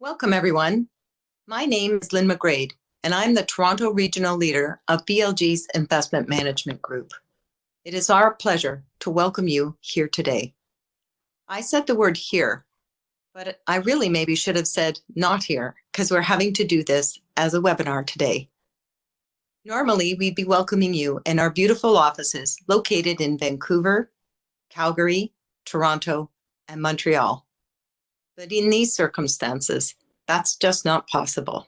Welcome, everyone. My name is Lynn McGrade, and I'm the Toronto Regional Leader of BLG's Investment Management Group. It is our pleasure to welcome you here today. I said the word here, but I really maybe should have said not here, because we're having to do this as a webinar today. Normally, we'd be welcoming you in our beautiful offices located in Vancouver, Calgary, Toronto, and Montreal. But in these circumstances, that's just not possible.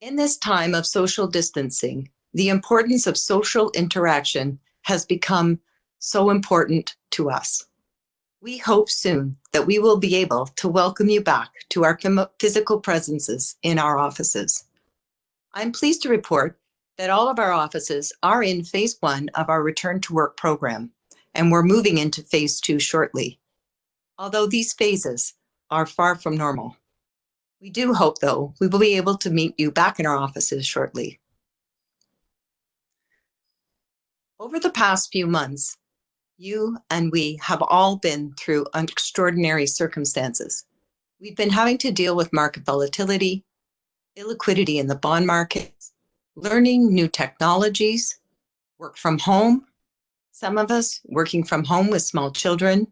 In this time of social distancing, the importance of social interaction has become so important to us. We hope soon that we will be able to welcome you back to our physical presences in our offices. I'm pleased to report that all of our offices are in phase 1 of our return to work program, and we're moving into phase 2 shortly. Although these phases are far from normal. We do hope, though, we will be able to meet you back in our offices shortly. Over the past few months, you and we have all been through extraordinary circumstances. We've been having to deal with market volatility, illiquidity in the bond markets, learning new technologies, work from home, some of us working from home with small children,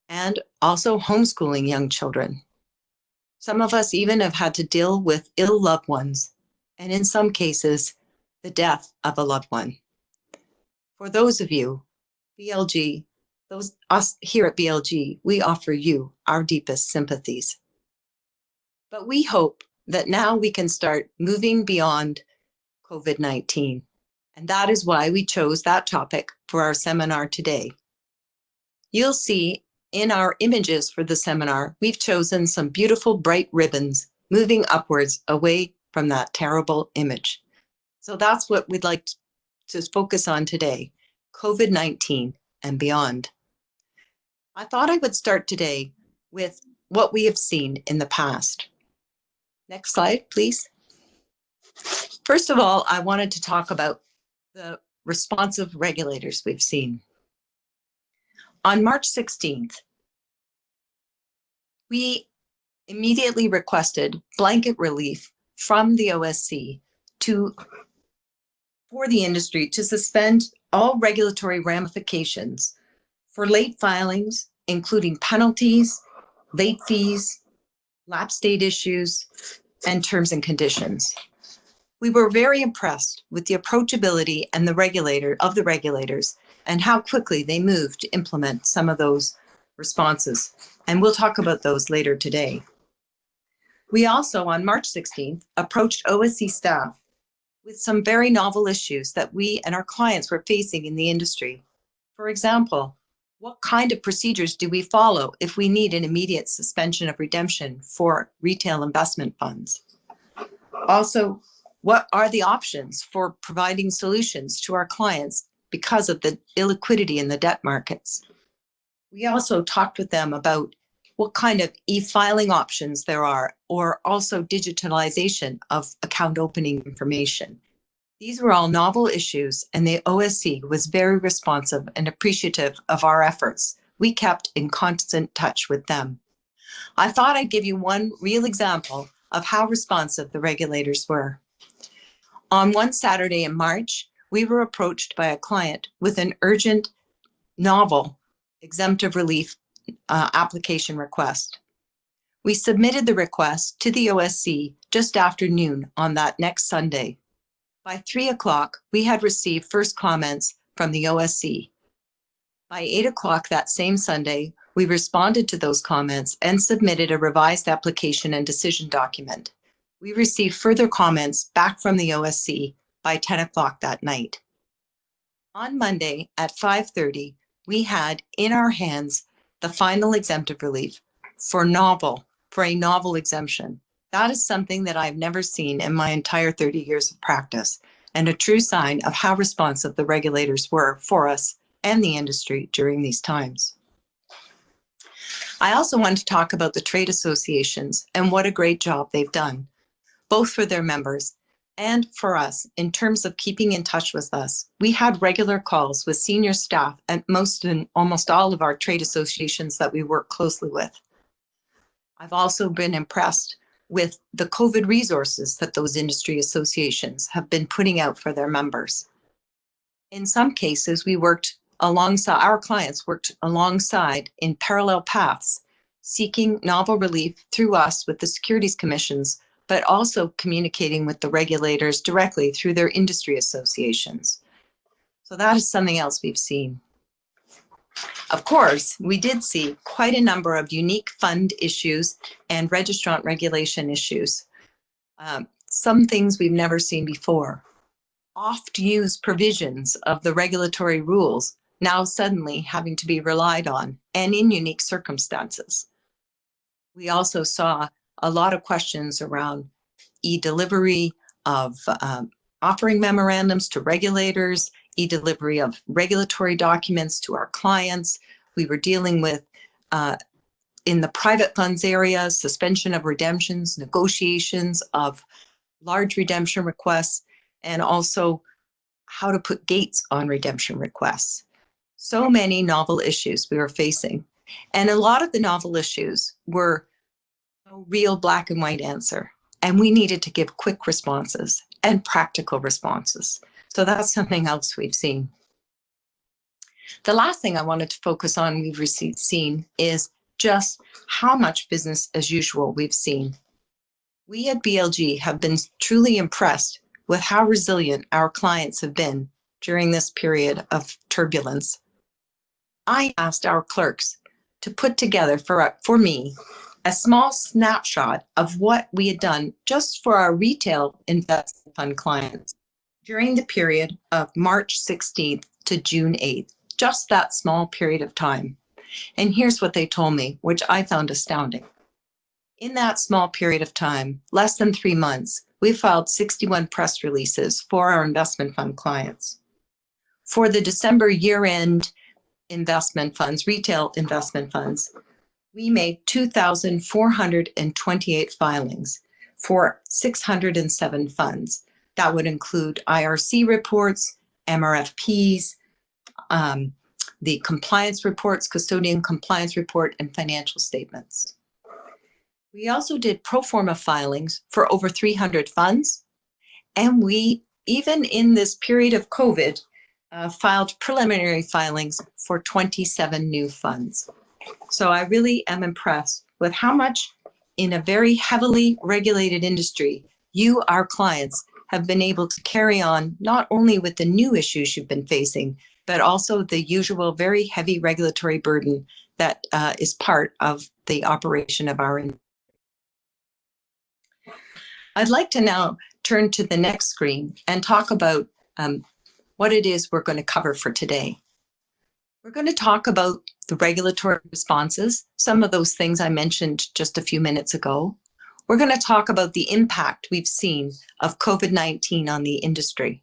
and also homeschooling young children. Some of us even have had to deal with ill loved ones, and in some cases, the death of a loved one. For those of you, BLG, us here at BLG, we offer you our deepest sympathies. But we hope that now we can start moving beyond COVID-19, and that is why we chose that topic for our seminar today. You'll see in our images for the seminar, we've chosen some beautiful bright ribbons moving upwards away from that terrible image. So that's what we'd like to focus on today, COVID-19 and beyond. I thought I would start today with what we have seen in the past. Next slide, please. First of all, I wanted to talk about the responsive regulators we've seen. On March 16th, we immediately requested blanket relief from the OSC for the industry to suspend all regulatory ramifications for late filings, including penalties, late fees, lapse date issues, and terms and conditions. We were very impressed with the approachability and the regulators and how quickly they moved to implement some of those responses. And we'll talk about those later today. We also, on March 16th, approached OSC staff with some very novel issues that we and our clients were facing in the industry. For example, what kind of procedures do we follow if we need an immediate suspension of redemption for retail investment funds? Also, what are the options for providing solutions to our clients because of the illiquidity in the debt markets? We also talked with them about what kind of e-filing options there are, or also digitalization of account opening information. These were all novel issues, and the OSC was very responsive and appreciative of our efforts. We kept in constant touch with them. I thought I'd give you one real example of how responsive the regulators were. On one Saturday in March, we were approached by a client with an urgent, novel exemptive relief application request. We submitted the request to the OSC just after noon on that next Sunday. By 3 o'clock, we had received first comments from the OSC. By 8 o'clock that same Sunday, we responded to those comments and submitted a revised application and decision document. We received further comments back from the OSC by 10 o'clock that night. On Monday at 5:30, we had in our hands the final exemptive relief for a novel exemption. That is something that I've never seen in my entire 30 years of practice, and a true sign of how responsive the regulators were for us and the industry during these times. I also want to talk about the trade associations and what a great job they've done, both for their members and for us in terms of keeping in touch with us. We had regular calls with senior staff at most and almost all of our trade associations that we work closely with. I've also been impressed with the COVID resources that those industry associations have been putting out for their members. In some cases, our clients worked alongside in parallel paths, seeking novel relief through us with the securities commissions, but also communicating with the regulators directly through their industry associations. So that is something else we've seen. Of course, we did see quite a number of unique fund issues and registrant regulation issues. Some things we've never seen before. Oft-used provisions of the regulatory rules now suddenly having to be relied on, and in unique circumstances. We also saw a lot of questions around e-delivery of offering memorandums to regulators, e-delivery of regulatory documents to our clients. We were dealing with, in the private funds area, suspension of redemptions, negotiations of large redemption requests, and also how to put gates on redemption requests. So many novel issues we were facing. And a lot of the novel issues were no real black and white answer. And we needed to give quick responses and practical responses. So that's something else we've seen. The last thing I wanted to focus on we've seen is just how much business as usual we've seen. We at BLG have been truly impressed with how resilient our clients have been during this period of turbulence. I asked our clerks to put together for me a small snapshot of what we had done just for our retail investment fund clients during the period of March 16th to June 8th, just that small period of time. And here's what they told me, which I found astounding. In that small period of time, less than 3 months, we filed 61 press releases for our investment fund clients. For the December year-end investment funds, retail investment funds, we made 2,428 filings for 607 funds. That would include IRC reports, MRFPs, the compliance reports, custodian compliance report, and financial statements. We also did pro forma filings for over 300 funds, and we, even in this period of COVID, filed preliminary filings for 27 new funds. So I really am impressed with how much in a very heavily regulated industry, you, our clients, have been able to carry on not only with the new issues you've been facing, but also the usual very heavy regulatory burden that is part of the operation of our industry. I'd like to now turn to the next screen and talk about what it is we're going to cover for today. We're going to talk about the regulatory responses, some of those things I mentioned just a few minutes ago. We're going to talk about the impact we've seen of COVID-19 on the industry.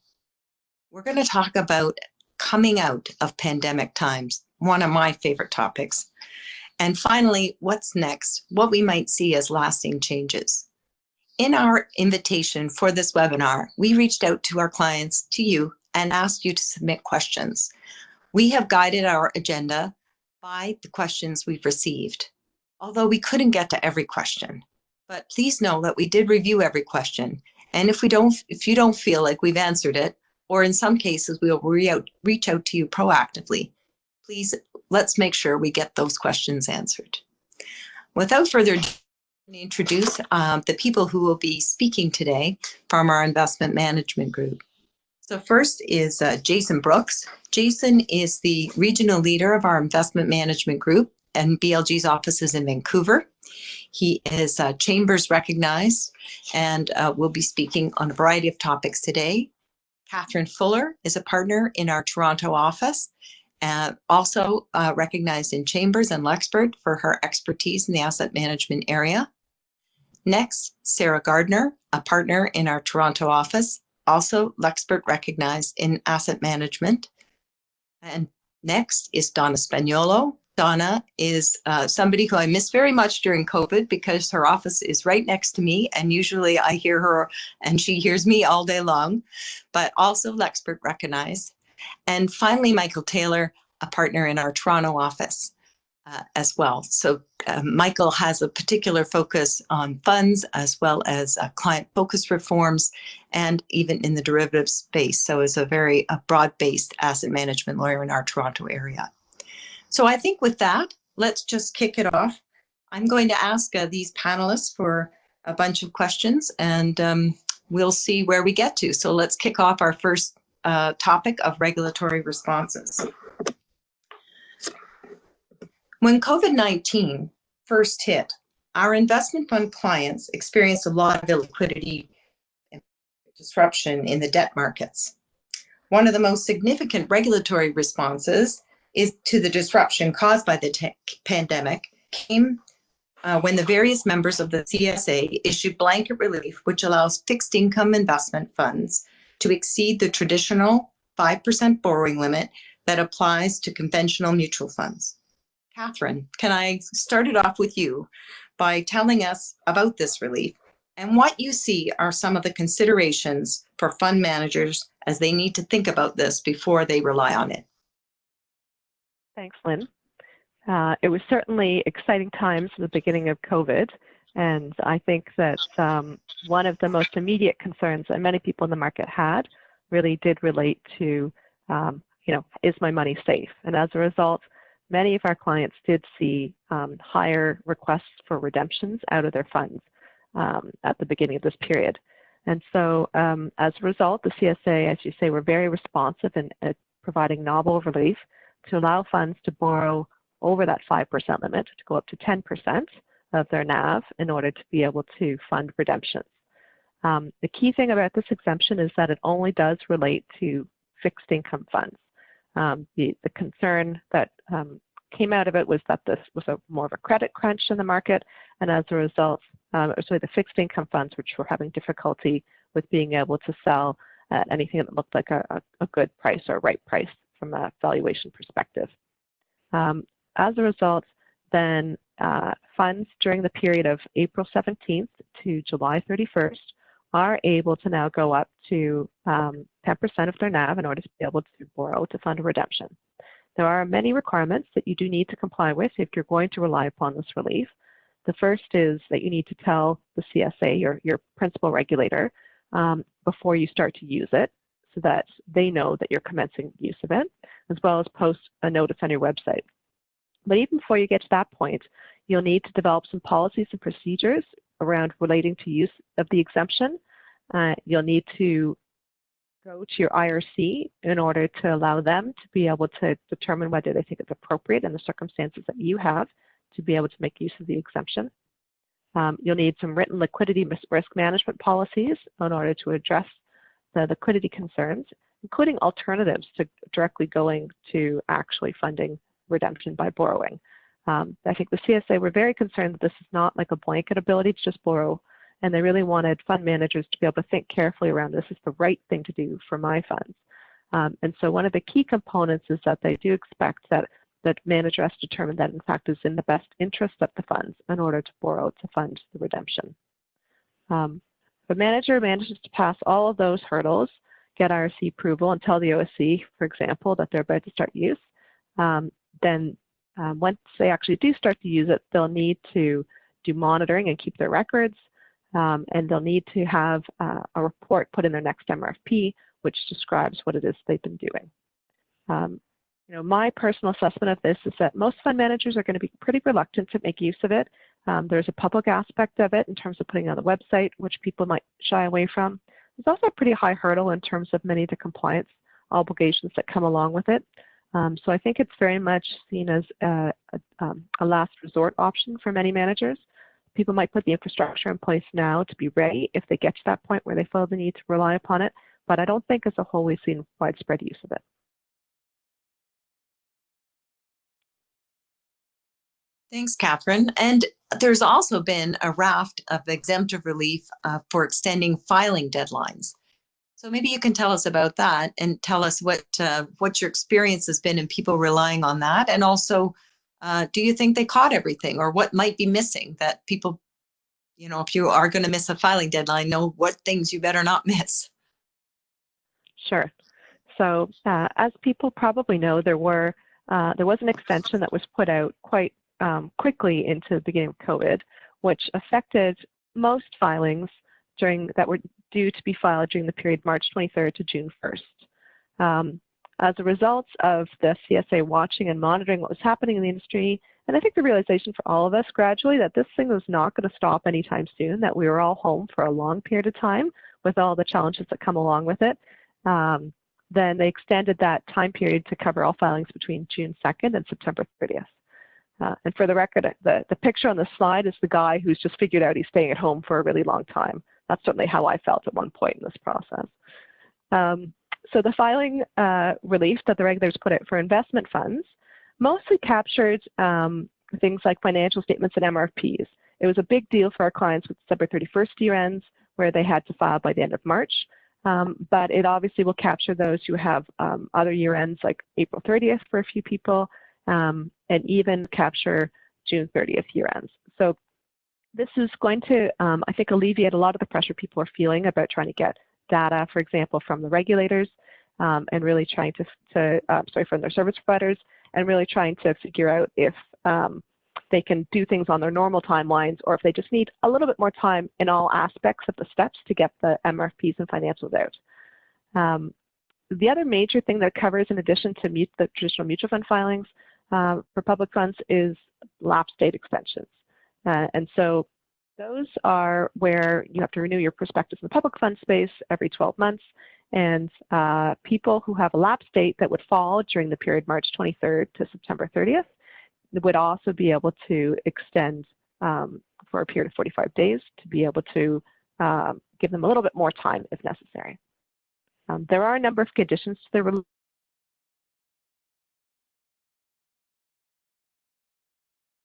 We're going to talk about coming out of pandemic times, one of my favorite topics. And finally, what's next, what we might see as lasting changes. In our invitation for this webinar, we reached out to our clients, to you, and asked you to submit questions. We have guided our agenda by the questions we've received, although we couldn't get to every question. But please know that we did review every question. And if you don't feel like we've answered it, or in some cases we'll reach out to you proactively, please let's make sure we get those questions answered. Without further ado, let me introduce the people who will be speaking today from our investment management group. So first is Jason Brooks. Jason is the regional leader of our investment management group, and BLG's office is in Vancouver. He is Chambers recognized and will be speaking on a variety of topics today. Catherine Fuller is a partner in our Toronto office, also recognized in Chambers and Lexford for her expertise in the asset management area. Next, Sarah Gardner, a partner in our Toronto office, also Lexford recognized in asset management. And next is Donna Spagnolo. Donna is somebody who I miss very much during COVID because her office is right next to me, and usually I hear her and she hears me all day long, but also Lexford recognized. And finally, Michael Taylor, a partner in our Toronto office. as well. So Michael has a particular focus on funds as well as client focus reforms and even in the derivatives space. So is a very broad-based asset management lawyer in our Toronto area. So I think with that, let's just kick it off. I'm going to ask these panelists for a bunch of questions and we'll see where we get to. So let's kick off our first topic of regulatory responses. When COVID-19 first hit, our investment fund clients experienced a lot of illiquidity and disruption in the debt markets. One of the most significant regulatory responses is to the disruption caused by the pandemic came when the various members of the CSA issued blanket relief, which allows fixed income investment funds to exceed the traditional 5% borrowing limit that applies to conventional mutual funds. Catherine, can I start it off with you by telling us about this relief and what you see are some of the considerations for fund managers as they need to think about this before they rely on it? Thanks, Lynn. It was certainly exciting times at the beginning of COVID, and I think that one of the most immediate concerns that many people in the market had really did relate to, is my money safe? And as a result, many of our clients did see higher requests for redemptions out of their funds at the beginning of this period. And so as a result, the CSA, as you say, were very responsive in providing novel relief to allow funds to borrow over that 5% limit to go up to 10% of their NAV in order to be able to fund redemptions. The key thing about this exemption is that it only does relate to fixed income funds. The concern that came out of it was that this was more of a credit crunch in the market, and as a result, the fixed income funds which were having difficulty with being able to sell at anything that looked like a good price or right price from a valuation perspective. As a result, then funds during the period of April 17th to July 31st are able to now go up to 10% of their NAV in order to be able to borrow to fund a redemption. There are many requirements that you do need to comply with if you're going to rely upon this relief. The first is that you need to tell the CSA, your principal regulator, before you start to use it so that they know that you're commencing use of it, as well as post a notice on your website. But even before you get to that point, you'll need to develop some policies and procedures around relating to use of the exemption. You'll need to go to your IRC in order to allow them to be able to determine whether they think it's appropriate in the circumstances that you have to be able to make use of the exemption. You'll need some written liquidity risk management policies in order to address the liquidity concerns, including alternatives to directly going to actually funding redemption by borrowing. I think the CSA were very concerned that this is not like a blanket ability to just borrow, and they really wanted fund managers to be able to think carefully around this is the right thing to do for my funds. And so one of the key components is that they do expect that manager has to determine that in fact is in the best interest of the funds in order to borrow to fund the redemption. The manager manages to pass all of those hurdles, get IRC approval, and tell the OSC, for example, that they're about to start use. Then once they actually do start to use it, they'll need to do monitoring and keep their records, and they'll need to have a report put in their next MRFP, which describes what it is they've been doing. My personal assessment of this is that most fund managers are going to be pretty reluctant to make use of it. There's a public aspect of it in terms of putting it on the website, which people might shy away from. There's also a pretty high hurdle in terms of many of the compliance obligations that come along with it. So I think it's very much seen as a last resort option for many managers. People might put the infrastructure in place now to be ready if they get to that point where they feel the need to rely upon it, but I don't think as a whole we've seen widespread use of it. Thanks, Catherine. And there's also been a raft of exemptive relief for extending filing deadlines. So maybe you can tell us about that and tell us what your experience has been in people relying on that. And also, do you think they caught everything or what might be missing that people, if you are going to miss a filing deadline, know what things you better not miss? Sure. So as people probably know, there were there was an extension that was put out quite quickly into the beginning of COVID, which affected most filings that were due to be filed during the period March 23rd to June 1st. As a result of the CSA watching and monitoring what was happening in the industry, and I think the realization for all of us gradually that this thing was not going to stop anytime soon, that we were all home for a long period of time with all the challenges that come along with it, then they extended that time period to cover all filings between June 2nd and September 30th. And for the record, the picture on the slide is the guy who's just figured out he's staying at home for a really long time. That's certainly how I felt at one point in this process. So the filing relief that the regulators put out for investment funds mostly captured things like financial statements and MRPs. It was a big deal for our clients with December 31st year ends, where they had to file by the end of March. But it obviously will capture those who have other year ends like April 30th for a few people, and even capture June 30th year ends. So this is going to, I think, alleviate a lot of the pressure people are feeling about trying to get data, for example, from the regulators, and really trying from their service providers, and really trying to figure out if they can do things on their normal timelines, or if they just need a little bit more time in all aspects of the steps to get the MRPs and financials out. The other major thing that it covers, in addition to the traditional mutual fund filings for public funds, is lapse date extensions. And so those are where you have to renew your prospectus in the public fund space every 12 months. And people who have a lapse date that would fall during the period March 23rd to September 30th would also be able to extend for a period of 45 days to be able to give them a little bit more time if necessary. There are a number of conditions to the release.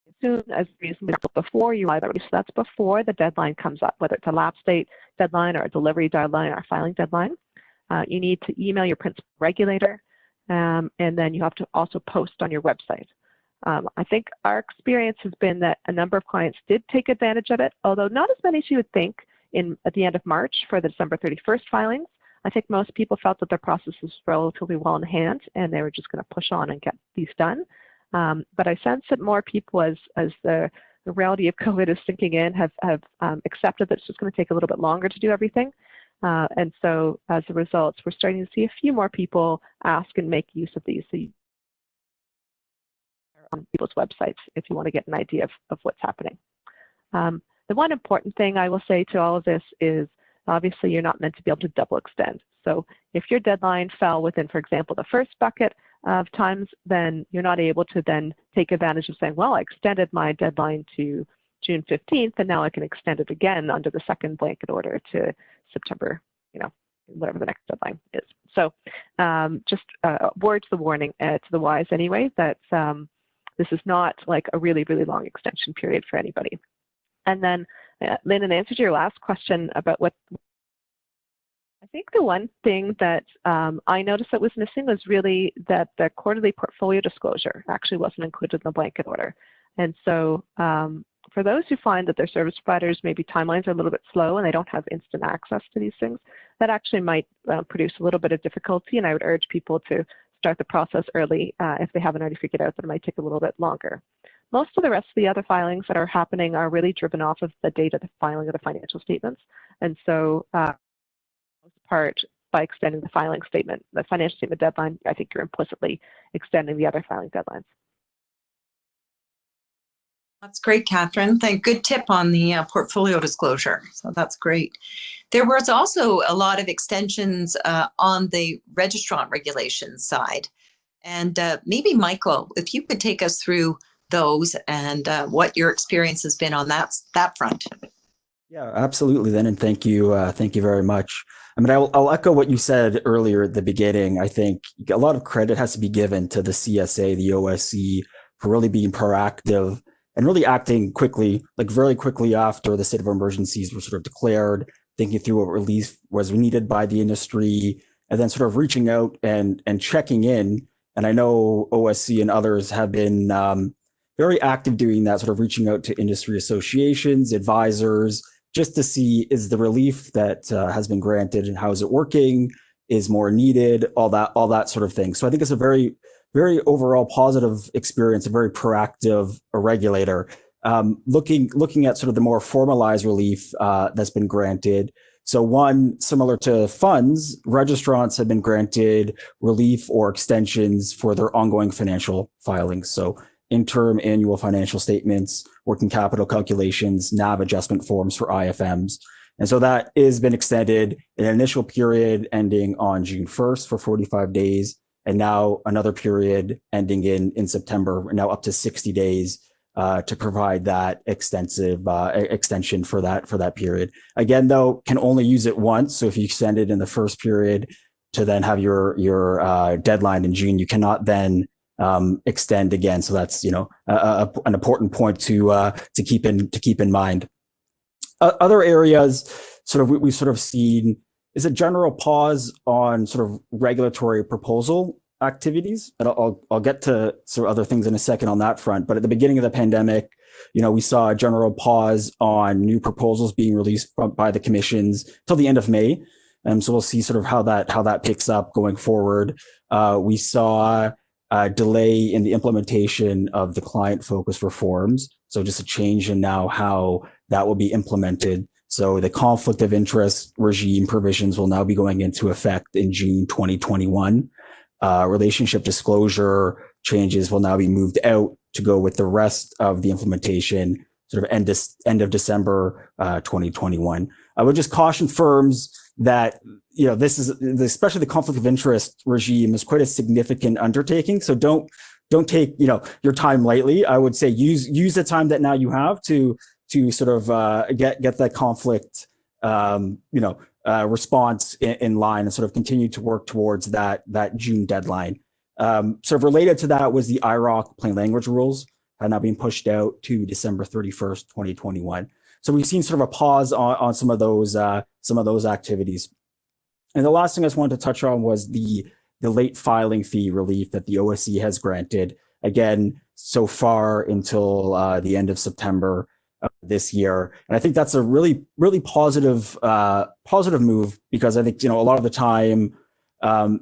As soon as reasonably before you either release, that's before the deadline comes up, whether it's a lapse date deadline or a delivery deadline or a filing deadline. You need to email your principal regulator, and then you have to also post on your website. I think our experience has been that a number of clients did take advantage of it, although not as many as you would think at the end of March for the December 31st filings. I think most people felt that their process was relatively well in hand and they were just going to push on and get these done. But I sense that more people, as the reality of COVID is sinking in, have accepted that it's just going to take a little bit longer to do everything. And so as a result, we're starting to see a few more people ask and make use of these. So you on people's websites if you want to get an idea of what's happening. The one important thing I will say to all of this is obviously you're not meant to be able to double extend. So if your deadline fell within, for example, the first bucket of times, then you're not able to then take advantage of saying, well, I extended my deadline to June 15th and now I can extend it again under the second blanket order to September, whatever the next deadline is. So just word to the warning, to the wise anyway, that this is not like a really, really long extension period for anybody. And then, Lynn, in answer to your last question about I think the one thing that I noticed that was missing was really that the quarterly portfolio disclosure actually wasn't included in the blanket order. And so for those who find that their service providers, maybe timelines are a little bit slow and they don't have instant access to these things, that actually might produce a little bit of difficulty. And I would urge people to start the process early if they haven't already figured out that it might take a little bit longer. Most of the rest of the other filings that are happening are really driven off of the date of the filing of the financial statements. And so most part, by extending the filing statement, the financial statement deadline, I think you're implicitly extending the other filing deadlines. That's great, Catherine. Good tip on the portfolio disclosure. So that's great. There was also a lot of extensions on the registrant regulations side. And maybe, Michael, if you could take us through those and what your experience has been on that front. Yeah, absolutely, Lynn, and thank you very much. I mean, I'll echo what you said earlier at the beginning. I think a lot of credit has to be given to the CSA, the OSC, for really being proactive and really acting quickly, like very quickly after the state of emergencies were sort of declared, thinking through what relief was needed by the industry, and then sort of reaching out and checking in. And I know OSC and others have been very active doing that, sort of reaching out to industry associations, advisors, just to see, is the relief that has been granted and how is it working, is more needed, all that sort of thing. So I think it's a very, very overall positive experience, a very proactive regulator. Looking at sort of the more formalized relief that's been granted. So one, similar to funds, registrants have been granted relief or extensions for their ongoing financial filings. So interim annual financial statements, working capital calculations, NAV adjustment forms for IFMs. And so that has been extended an initial period ending on June 1st for 45 days, and now another period ending in September, now up to 60 days to provide that extensive extension for that period. Again, though, can only use it once. So if you extend it in the first period to then have your deadline in June, you cannot then extend again. So that's an important point to keep in mind. Other areas, we've sort of seen is a general pause on sort of regulatory proposal activities. And I'll get to sort of other things in a second on that front. But at the beginning of the pandemic, we saw a general pause on new proposals being released by the commissions till the end of May. So we'll see sort of how that picks up going forward. We saw a delay in the implementation of the client-focused reforms. So just a change in now how that will be implemented. So the conflict of interest regime provisions will now be going into effect in June 2021. Relationship disclosure changes will now be moved out to go with the rest of the implementation, sort of end of December 2021. I would just caution firms that this is especially the conflict of interest regime is quite a significant undertaking. So don't take your time lightly. I would say use the time that now you have to sort of get that conflict response in line and sort of continue to work towards that June deadline. Sort of related to that was the IROC plain language rules are now being pushed out to December 31st, 2021. So we've seen sort of a pause on some of those activities. And the last thing I just wanted to touch on was the late filing fee relief that the OSC has granted, again, so far until the end of September this year. And I think that's a really, really positive move, because I think, a lot of the time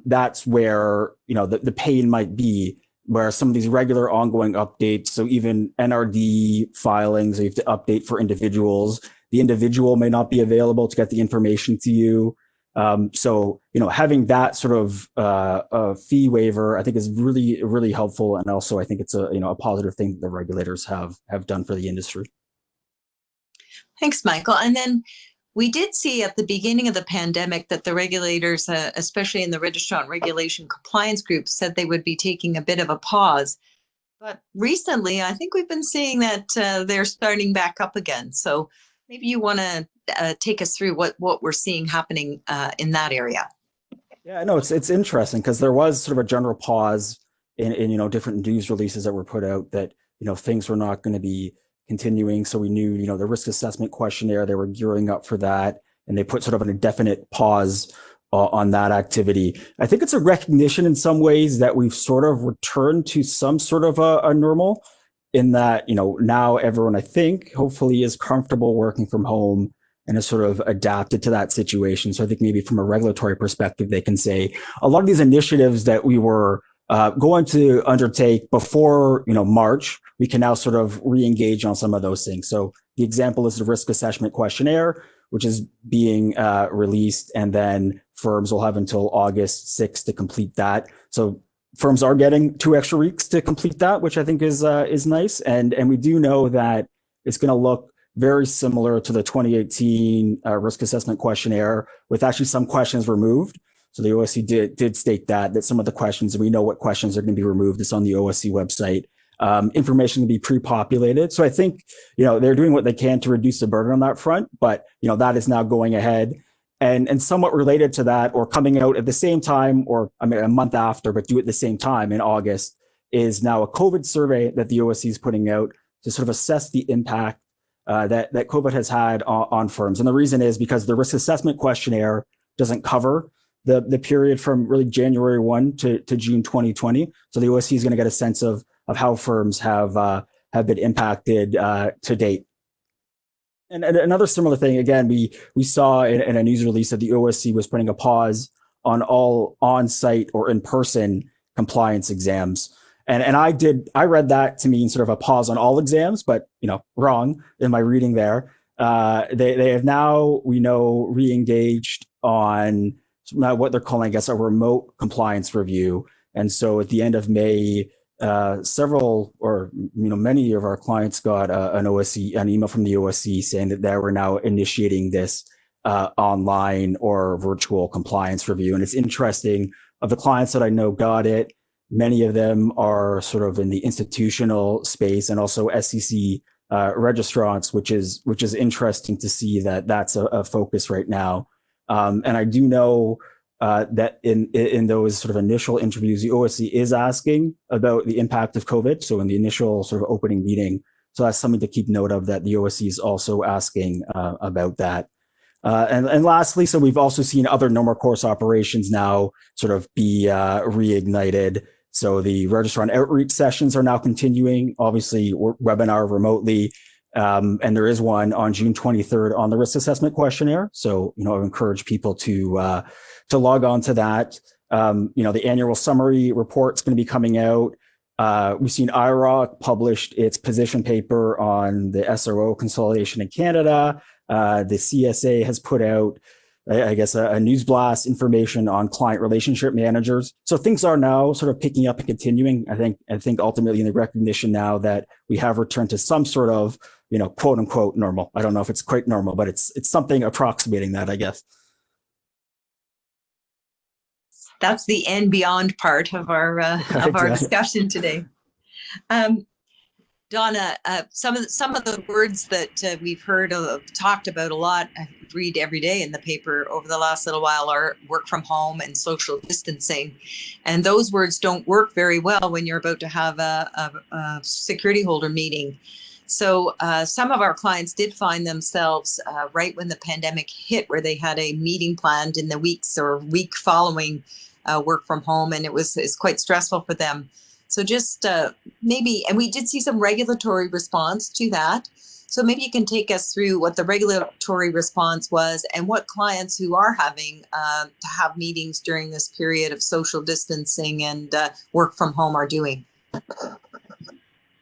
that's where, the pain might be, where some of these regular ongoing updates, so even NRD filings, you have to update for individuals. The individual may not be available to get the information to you. So, having that sort of fee waiver, I think is really, really helpful. And also I think it's a positive thing that the regulators have done for the industry. Thanks, Michael. And then we did see at the beginning of the pandemic that the regulators, especially in the Registrant Regulation Compliance Group, said they would be taking a bit of a pause. But recently, I think we've been seeing that they're starting back up again. So maybe you want to take us through what we're seeing happening in that area. Yeah, no, it's interesting, because there was sort of a general pause in different news releases that were put out that things were not going to be continuing. So we knew, the risk assessment questionnaire, they were gearing up for that, and they put sort of an indefinite pause on that activity. I think it's a recognition in some ways that we've sort of returned to some sort of a normal, in that, now everyone, I think, hopefully is comfortable working from home and has sort of adapted to that situation. So I think maybe from a regulatory perspective, they can say a lot of these initiatives that we were going to undertake before, March, we can now sort of re-engage on some of those things. So the example is the risk assessment questionnaire, which is being released, and then firms will have until August 6th to complete that. So firms are getting 2 extra weeks to complete that, which I think is nice. And we do know that it's going to look very similar to the 2018 risk assessment questionnaire, with actually some questions removed. So the OSC did state that some of the questions, and we know what questions are going to be removed. It's on the OSC website. Information can be pre-populated. So I think, they're doing what they can to reduce the burden on that front, but, that is now going ahead. And somewhat related to that, or coming out at the same time, or a month after, but do it at the same time in August, is now a COVID survey that the OSC is putting out to sort of assess the impact that COVID has had on firms. And the reason is because the risk assessment questionnaire doesn't cover the period from really January 1 to June 2020. So the OSC is going to get a sense of how firms have been impacted to date. And another similar thing, again, we saw in a news release that the OSC was putting a pause on all on-site or in-person compliance exams. And I read that to mean sort of a pause on all exams, but, wrong in my reading there. They have now, we know, re-engaged on what they're calling, I guess, a remote compliance review. And so at the end of May, several or many of our clients got an email from the OSC saying that they were now initiating this online or virtual compliance review. And it's interesting, of the clients that I know got it, many of them are sort of in the institutional space and also SEC registrants, which is interesting to see that that's a focus right now. And I do know that in those sort of initial interviews, the OSC is asking about the impact of COVID. So in the initial sort of opening meeting, so that's something to keep note of, that the OSC is also asking about that. And lastly, so we've also seen other normal course operations now sort of be reignited. So the registrant outreach sessions are now continuing, obviously webinar remotely. And there is one on June 23rd on the risk assessment questionnaire. So, I encourage people to log on to that. The annual summary report's going to be coming out. We've seen IROC published its position paper on the SRO consolidation in Canada. The CSA has put out, I guess, a news blast information on client relationship managers. So things are now sort of picking up and continuing. I think ultimately in the recognition now that we have returned to some sort of, quote unquote normal. I don't know if it's quite normal, but it's something approximating that, I guess. That's the and beyond part of our our discussion today. Donna, some of the words that we've heard talked about a lot, I read every day in the paper over the last little while, are work from home and social distancing. And those words don't work very well when you're about to have a security holder meeting. So some of our clients did find themselves right when the pandemic hit, where they had a meeting planned in the week following work from home, and it's quite stressful for them. So just maybe, and we did see some regulatory response to that. So maybe you can take us through what the regulatory response was and what clients who are having to have meetings during this period of social distancing and work from home are doing.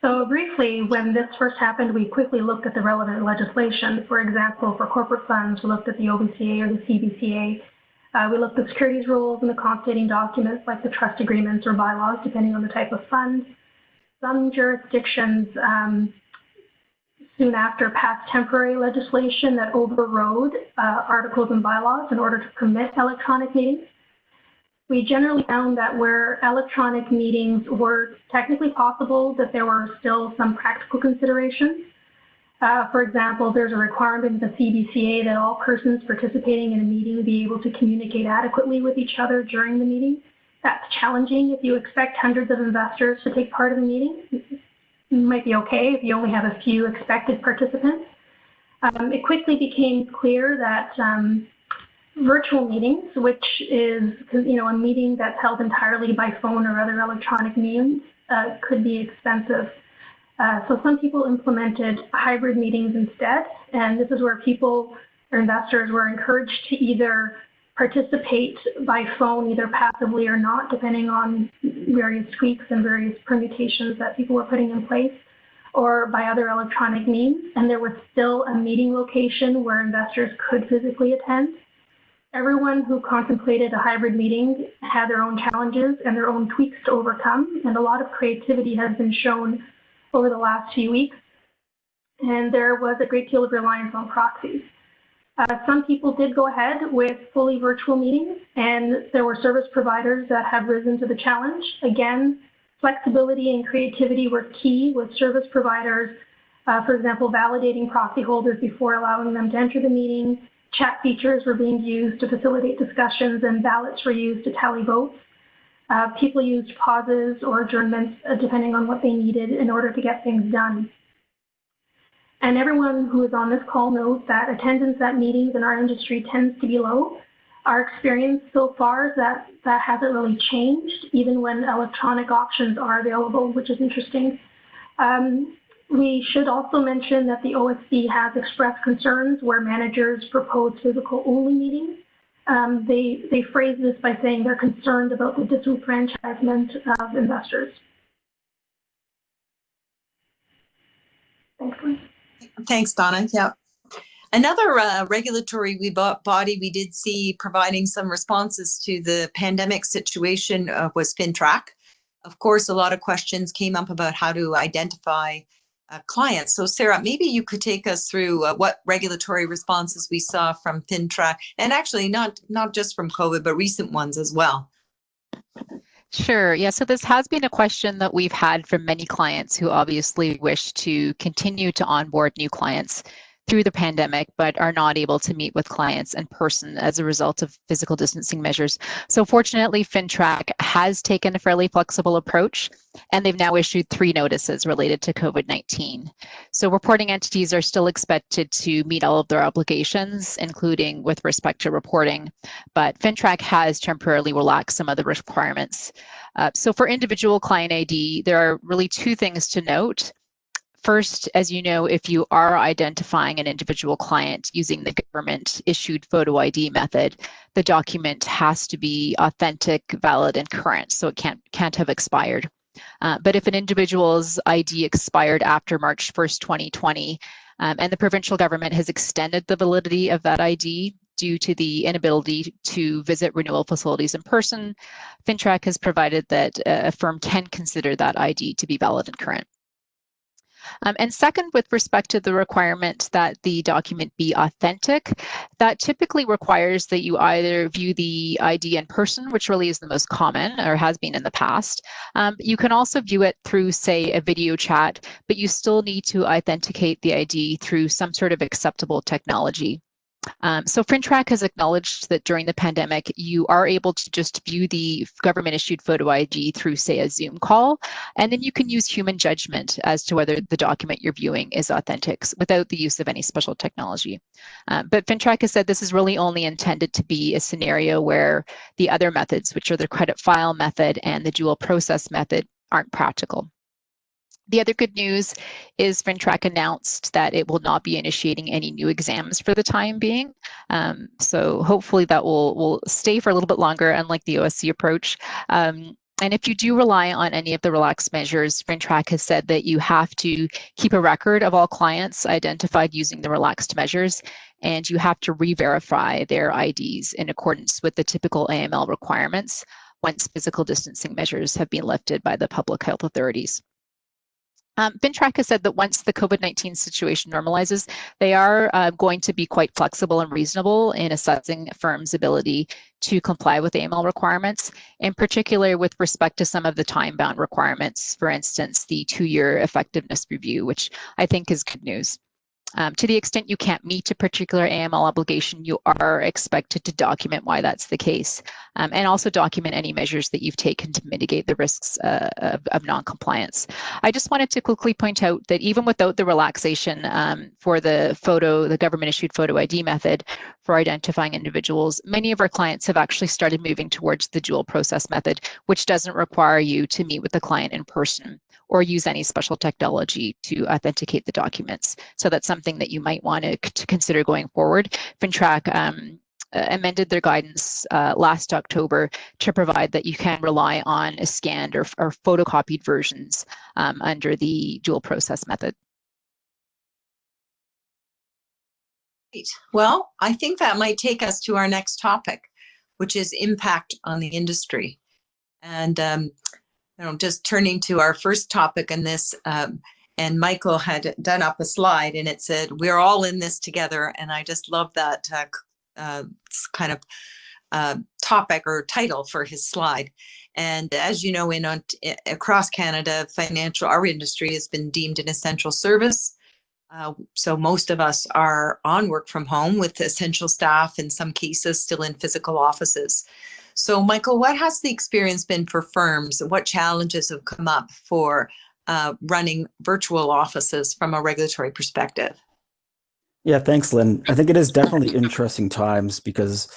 So briefly, when this first happened, we quickly looked at the relevant legislation. For example, for corporate funds, we looked at the OBCA or the CBCA. We looked at securities rules and the constituting documents like the trust agreements or bylaws, depending on the type of fund. Some jurisdictions soon after passed temporary legislation that overrode articles and bylaws in order to permit electronic meetings. We generally found that where electronic meetings were technically possible, that there were still some practical considerations. For example, there's a requirement in the CBCA that all persons participating in a meeting be able to communicate adequately with each other during the meeting. That's challenging if you expect hundreds of investors to take part in the meeting. It might be okay if you only have a few expected participants. It quickly became clear that virtual meetings, which is a meeting that's held entirely by phone or other electronic means, could be expensive. So some people implemented hybrid meetings instead, and this is where people or investors were encouraged to either participate by phone, either passively or not, depending on various tweaks and various permutations that people were putting in place, or by other electronic means. And there was still a meeting location where investors could physically attend. Everyone who contemplated a hybrid meeting had their own challenges and their own tweaks to overcome, and a lot of creativity has been shown over the last few weeks, and there was a great deal of reliance on proxies. Some people did go ahead with fully virtual meetings, and there were service providers that have risen to the challenge. Again, flexibility and creativity were key, with service providers, for example, validating proxy holders before allowing them to enter the meeting. Chat features were being used to facilitate discussions, and ballots were used to tally votes. People used pauses or adjournments depending on what they needed in order to get things done. And everyone who is on this call knows that attendance at meetings in our industry tends to be low. Our experience so far is that that hasn't really changed, even when electronic options are available, which is interesting. We should also mention that the OSC has expressed concerns where managers propose physical-only meetings. They phrase this by saying they're concerned about the disenfranchisement of investors. Thanks, Lynn. Thanks, Donna. Yeah. Another regulatory body we did see providing some responses to the pandemic situation was FINTRAC. Of course, a lot of questions came up about how to identify clients. So Sarah, maybe you could take us through what regulatory responses we saw from FINTRAC, and actually not just from COVID, but recent ones as well. Sure. Yeah. So this has been a question that we've had from many clients who obviously wish to continue to onboard new clients through the pandemic, but are not able to meet with clients in person as a result of physical distancing measures. So fortunately, FINTRAC has taken a fairly flexible approach, and they've now issued 3 notices related to COVID-19. So reporting entities are still expected to meet all of their obligations, including with respect to reporting, but FINTRAC has temporarily relaxed some of the requirements. So for individual client ID, there are really 2 things to note. First, as you know, if you are identifying an individual client using the government issued photo ID method, the document has to be authentic, valid, and current, so it can't have expired. But if an individual's ID expired after March 1st, 2020, and the provincial government has extended the validity of that ID due to the inability to visit renewal facilities in person, FINTRAC has provided that a firm can consider that ID to be valid and current. And second, with respect to the requirement that the document be authentic, that typically requires that you either view the ID in person, which really is the most common or has been in the past. You can also view it through, say, a video chat, but you still need to authenticate the ID through some sort of acceptable technology. So FINTRAC has acknowledged that during the pandemic, you are able to just view the government-issued photo ID through, say, a Zoom call, and then you can use human judgment as to whether the document you're viewing is authentic without the use of any special technology. But FINTRAC has said this is really only intended to be a scenario where the other methods, which are the credit file method and the dual process method, aren't practical. The other good news is FINTRAC announced that it will not be initiating any new exams for the time being. So hopefully that will stay for a little bit longer, unlike the OSC approach. And if you do rely on any of the relaxed measures, FINTRAC has said that you have to keep a record of all clients identified using the relaxed measures, and you have to re-verify their IDs in accordance with the typical AML requirements once physical distancing measures have been lifted by the public health authorities. FINTRAC has said that once the COVID-19 situation normalizes, they are going to be quite flexible and reasonable in assessing firms' ability to comply with AML requirements, in particular with respect to some of the time-bound requirements, for instance, the 2-year effectiveness review, which I think is good news. To the extent you can't meet a particular AML obligation, you are expected to document why that's the case, and also document any measures that you've taken to mitigate the risks of non-compliance. I just wanted to quickly point out that even without the relaxation for the government-issued photo ID method for identifying individuals, many of our clients have actually started moving towards the dual process method, which doesn't require you to meet with the client in person or use any special technology to authenticate the documents. So that's something that you might want to consider going forward. FINTRAC amended their guidance last October to provide that you can rely on a scanned or photocopied versions under the dual process method. Great. Well, I think that might take us to our next topic, which is impact on the industry. And just turning to our first topic in this, and Michael had done up a slide and it said, we're all in this together. And I just love that kind of topic or title for his slide. And as you know, across Canada, our industry has been deemed an essential service. So most of us are on work from home with essential staff, in some cases still in physical offices. So Michael, what has the experience been for firms? What challenges have come up for running virtual offices from a regulatory perspective? Yeah, thanks, Lynn. I think it is definitely interesting times, because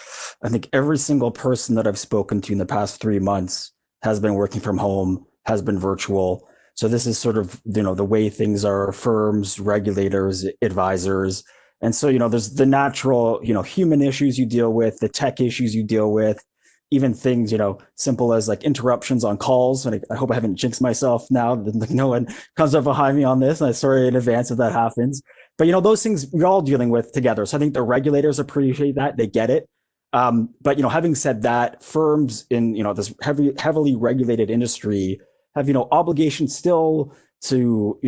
I think every single person that I've spoken to in the past 3 months has been working from home, has been virtual. So this is sort of, the way things are. Firms, regulators, advisors, And so, there's the natural, human issues you deal with, the tech issues you deal with, even things, simple as like interruptions on calls. And I hope I haven't jinxed myself now that no one comes up behind me on this. And I'm sorry in advance if that happens. But, those things we're all dealing with together. So I think the regulators appreciate that. They get it. But, having said that, firms in, this heavily regulated industry have, obligations still to,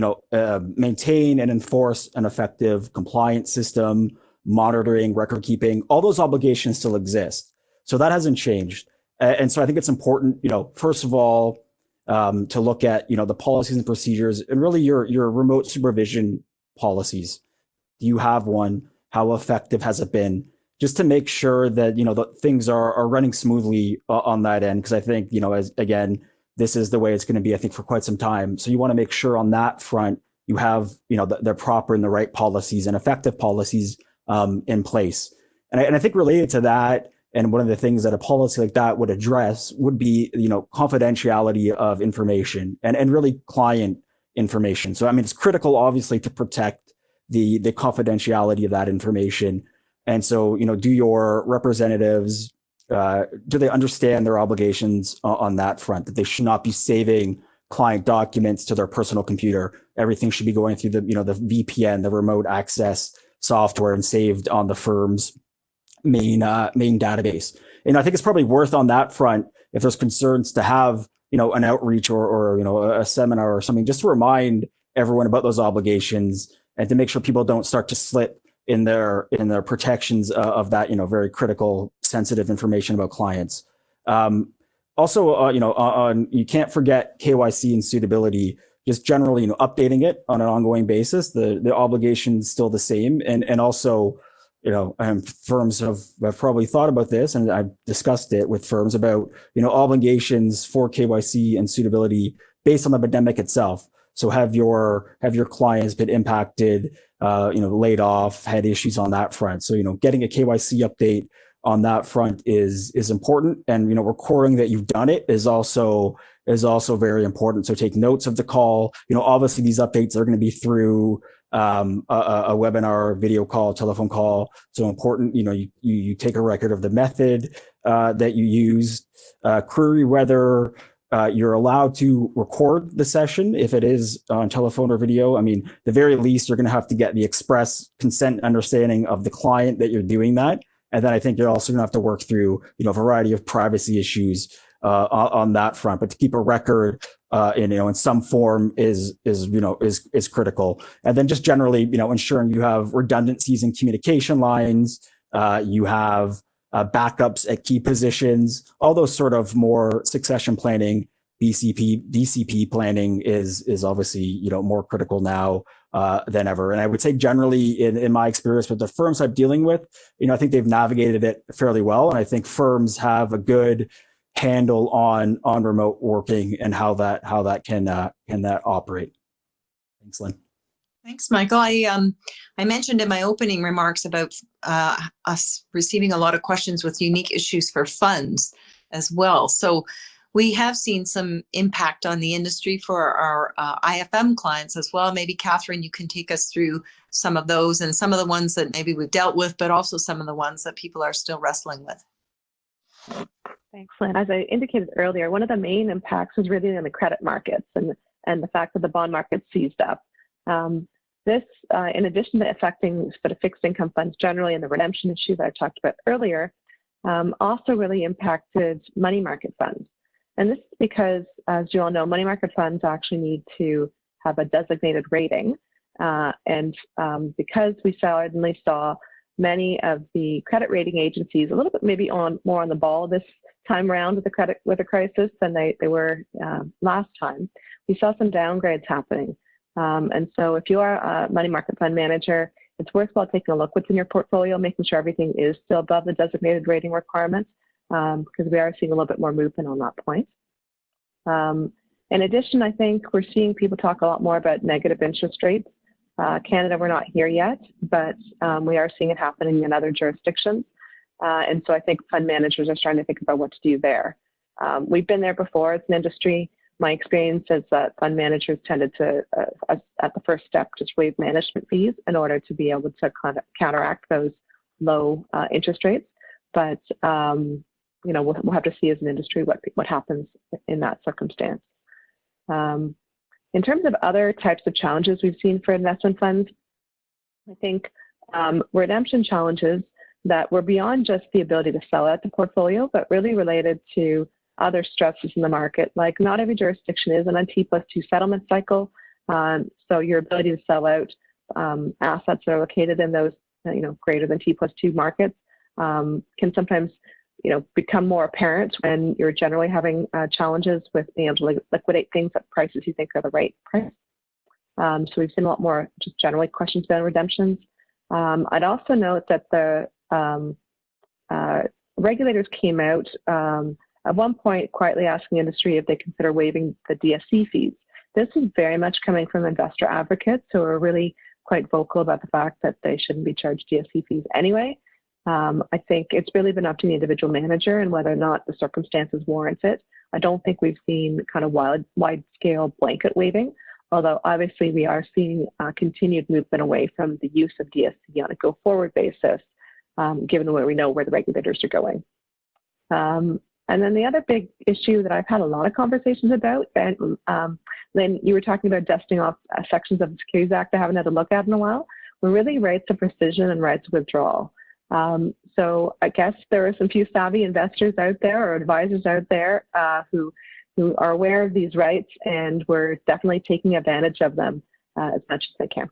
maintain and enforce an effective compliance system, monitoring, record keeping. All those obligations still exist. So that hasn't changed. And so I think it's important, first of all, to look at, the policies and procedures and really your remote supervision policies. Do you have one? How effective has it been? Just to make sure that, that things are running smoothly on that end. Because I think, again, this is the way it's going to be, I think, for quite some time. So you want to make sure on that front, you have, the proper and the right policies and effective policies in place. And I think related to that, and one of the things that a policy like that would address would be, confidentiality of information and really client information. So, I mean, it's critical, obviously, to protect the confidentiality of that information. And so, do your representatives, do they understand their obligations on that front, that they should not be saving client documents to their personal computer? Everything should be going through the, the VPN, the remote access software, and saved on the firm's main database. And I think it's probably worth on that front, if there's concerns, to have, an outreach or a seminar or something, just to remind everyone about those obligations and to make sure people don't start to slip in their protections of that, very critical, sensitive information about clients. Also, you can't forget KYC and suitability, just generally, updating it on an ongoing basis. The obligation is still the same. And also, firms have probably thought about this, and I've discussed it with firms about, obligations for KYC and suitability based on the pandemic itself. So have your clients been impacted, laid off, had issues on that front? So, getting a KYC update on that front is important. And, recording that you've done it is also very important. So take notes of the call. Obviously these updates are going to be through a webinar, video call, telephone call. So important, you take a record of the method that you used, query whether you're allowed to record the session if it is on telephone or video. I mean, the very least, you're going to have to get the express consent understanding of the client that you're doing that. And then I think you're also going to have to work through, a variety of privacy issues on that front. But to keep a record in some form is critical. And then just generally, ensuring you have redundancies in communication lines, you have backups at key positions, all those sort of more succession planning, DCP planning is obviously, more critical now than ever. And I would say generally in my experience with the firms I'm dealing with, I think they've navigated it fairly well. And I think firms have a good handle on remote working and how that can operate. Thanks, Lynn. Thanks, Michael. I mentioned in my opening remarks about us receiving a lot of questions with unique issues for funds as well. So we have seen some impact on the industry for our IFM clients as well. Maybe Catherine, you can take us through some of those and some of the ones that maybe we've dealt with, but also some of the ones that people are still wrestling with. Thanks, Lynn. As I indicated earlier, one of the main impacts is really in the credit markets and the fact that the bond market seized up. This, in addition to affecting sort of fixed income funds generally and the redemption issue that I talked about earlier, also really impacted money market funds. And this is because, as you all know, money market funds actually need to have a designated rating. Because we suddenly saw many of the credit rating agencies a little bit maybe more on the ball this time around with the crisis than they were last time, we saw some downgrades happening. And so if you are a money market fund manager, it's worthwhile taking a look what's in your portfolio, making sure everything is still above the designated rating requirements, because we are seeing a little bit more movement on that point. In addition, I think we're seeing people talk a lot more about negative interest rates. Canada, we're not here yet, but we are seeing it happening in other jurisdictions. And so I think fund managers are starting to think about what to do there. We've been there before as an industry. my experience is that fund managers tended to, at the first step, just waive management fees in order to be able to kind of counteract those low interest rates. But you know, we'll have to see as an industry what happens in that circumstance. In terms of other types of challenges we've seen for investment funds, I think redemption challenges that were beyond just the ability to sell out the portfolio, but really related to other stresses in the market. Like, not every jurisdiction is on a T+2 settlement cycle. So your ability to sell out assets that are located in those, you know, greater than T+2 markets can sometimes, you know, become more apparent when you're generally having challenges with being able to liquidate things at prices you think are the right price. So we've seen a lot more just generally questions about redemptions. I'd also note that the regulators came out at one point quietly asking the industry if they consider waiving the DSC fees. This is very much coming from investor advocates who are really quite vocal about the fact that they shouldn't be charged DSC fees anyway. I think it's really been up to the individual manager and whether or not the circumstances warrant it. I don't think we've seen kind of wide-scale blanket waiving, although obviously we are seeing continued movement away from the use of DSC on a go-forward basis, given where we know where the regulators are going. And then the other big issue that I've had a lot of conversations about, and Lynn, you were talking about dusting off sections of the Securities Act I haven't had a look at in a while, were really rights of rescission and rights of withdrawal. So I guess there are some few savvy investors out there or advisors out there who are aware of these rights, and we're definitely taking advantage of them as much as they can.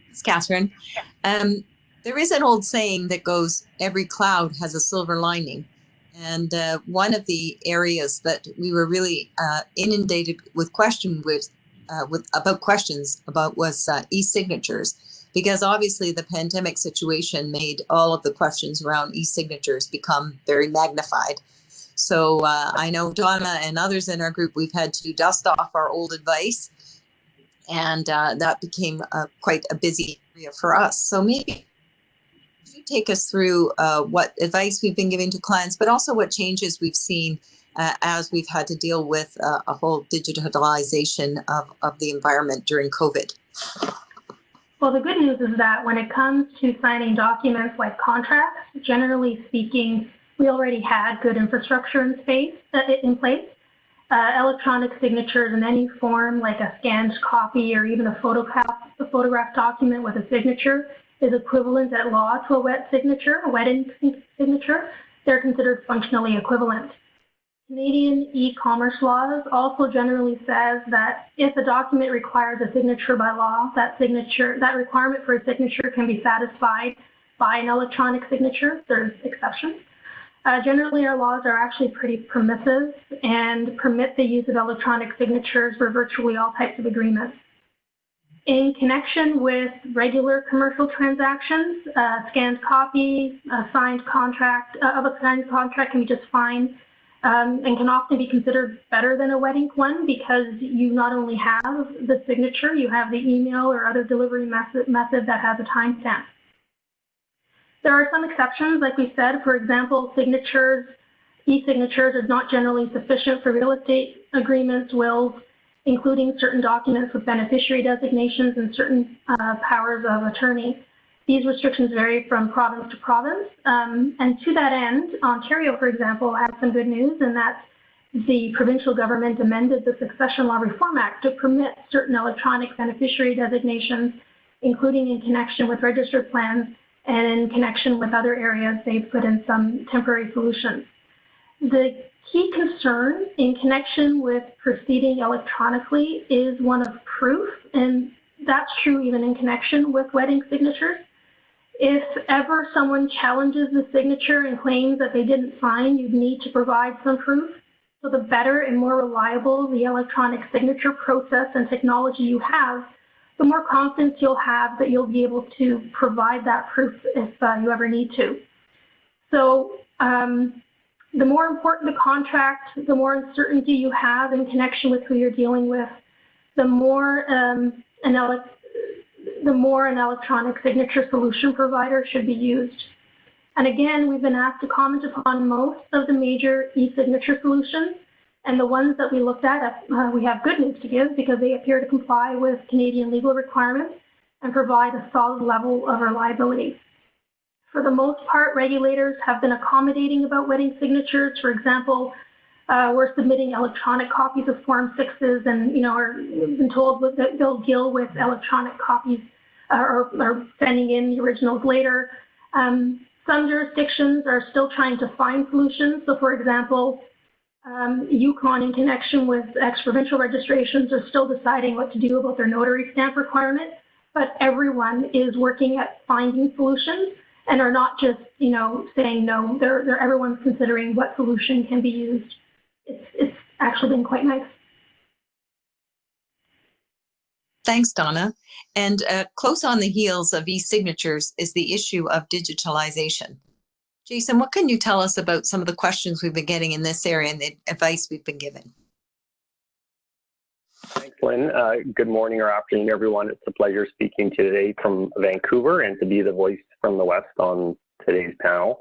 Thanks, Catherine. There is an old saying that goes, every cloud has a silver lining. And one of the areas that we were really inundated with questions about was e-signatures, because obviously the pandemic situation made all of the questions around e-signatures become very magnified. So I know Donna and others in our group, we've had to dust off our old advice, and that became quite a busy area for us. So maybe you take us through what advice we've been giving to clients, but also what changes we've seen as we've had to deal with a whole digitalization of the environment during COVID. Well, the good news is that when it comes to signing documents like contracts, generally speaking, we already had good infrastructure in place. Electronic signatures in any form, like a scanned copy or even a photograph document with a signature, is equivalent at law to a wet signature, a wet ink signature. They're considered functionally equivalent. Canadian e-commerce laws also generally says that if a document requires a signature by law, that requirement for a signature can be satisfied by an electronic signature. There's exceptions. Generally, our laws are actually pretty permissive and permit the use of electronic signatures for virtually all types of agreements. In connection with regular commercial transactions, scanned copy, a signed contract of a signed contract can be just fine, and can often be considered better than a wet ink one, because you not only have the signature, you have the email or other delivery method that has a timestamp. There are some exceptions, like we said. For example, e-signatures is not generally sufficient for real estate agreements, wills, including certain documents with beneficiary designations and certain powers of attorney. These restrictions vary from province to province. And to that end, Ontario, for example, has some good news in that the provincial government amended the Succession Law Reform Act to permit certain electronic beneficiary designations, including in connection with registered plans, and in connection with other areas, they've put in some temporary solutions. The key concern in connection with proceeding electronically is one of proof, and that's true even in connection with wet ink signatures. If ever someone challenges the signature and claims that they didn't sign, you'd need to provide some proof. So the better and more reliable the electronic signature process and technology you have, the more confidence you'll have that you'll be able to provide that proof if you ever need to. So the more important the contract, the more uncertainty you have in connection with who you're dealing with, the more an electronic signature solution provider should be used. And again, we've been asked to comment upon most of the major e-signature solutions. And the ones that we looked at, we have good news to give because they appear to comply with Canadian legal requirements and provide a solid level of reliability. For the most part, regulators have been accommodating about wetting signatures. For example, we're submitting electronic copies of Form 6s and, we've been told that they'll deal with electronic copies or sending in the originals later. Some jurisdictions are still trying to find solutions. So for example, Yukon in connection with ex-provincial registrations are still deciding what to do about their notary stamp requirement, but everyone is working at finding solutions and are not just, saying no. Everyone's considering what solution can be used. It's actually been quite nice. Thanks, Donna. And close on the heels of e-signatures is the issue of digitalization. Jason, what can you tell us about some of the questions we've been getting in this area and the advice we've been given? Thanks, Lynn. Good morning or afternoon, everyone. It's a pleasure speaking today from Vancouver and to be the voice from the West on today's panel.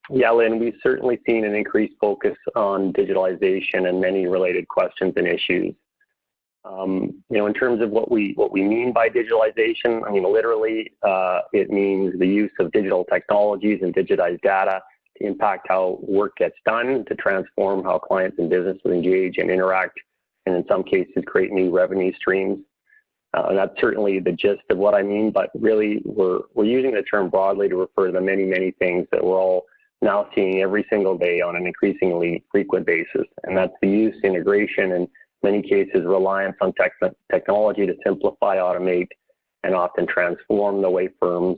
Yeah, Lynn, we've certainly seen an increased focus on digitalization and many related questions and issues. In terms of what we mean by digitalization, literally, it means the use of digital technologies and digitized data to impact how work gets done, to transform how clients and businesses engage and interact, and in some cases, create new revenue streams. And that's certainly the gist of what I mean, but really, we're using the term broadly to refer to the many, many things that we're all now seeing every single day on an increasingly frequent basis. And that's the use, integration, and many cases, reliance on technology to simplify, automate, and often transform the way firms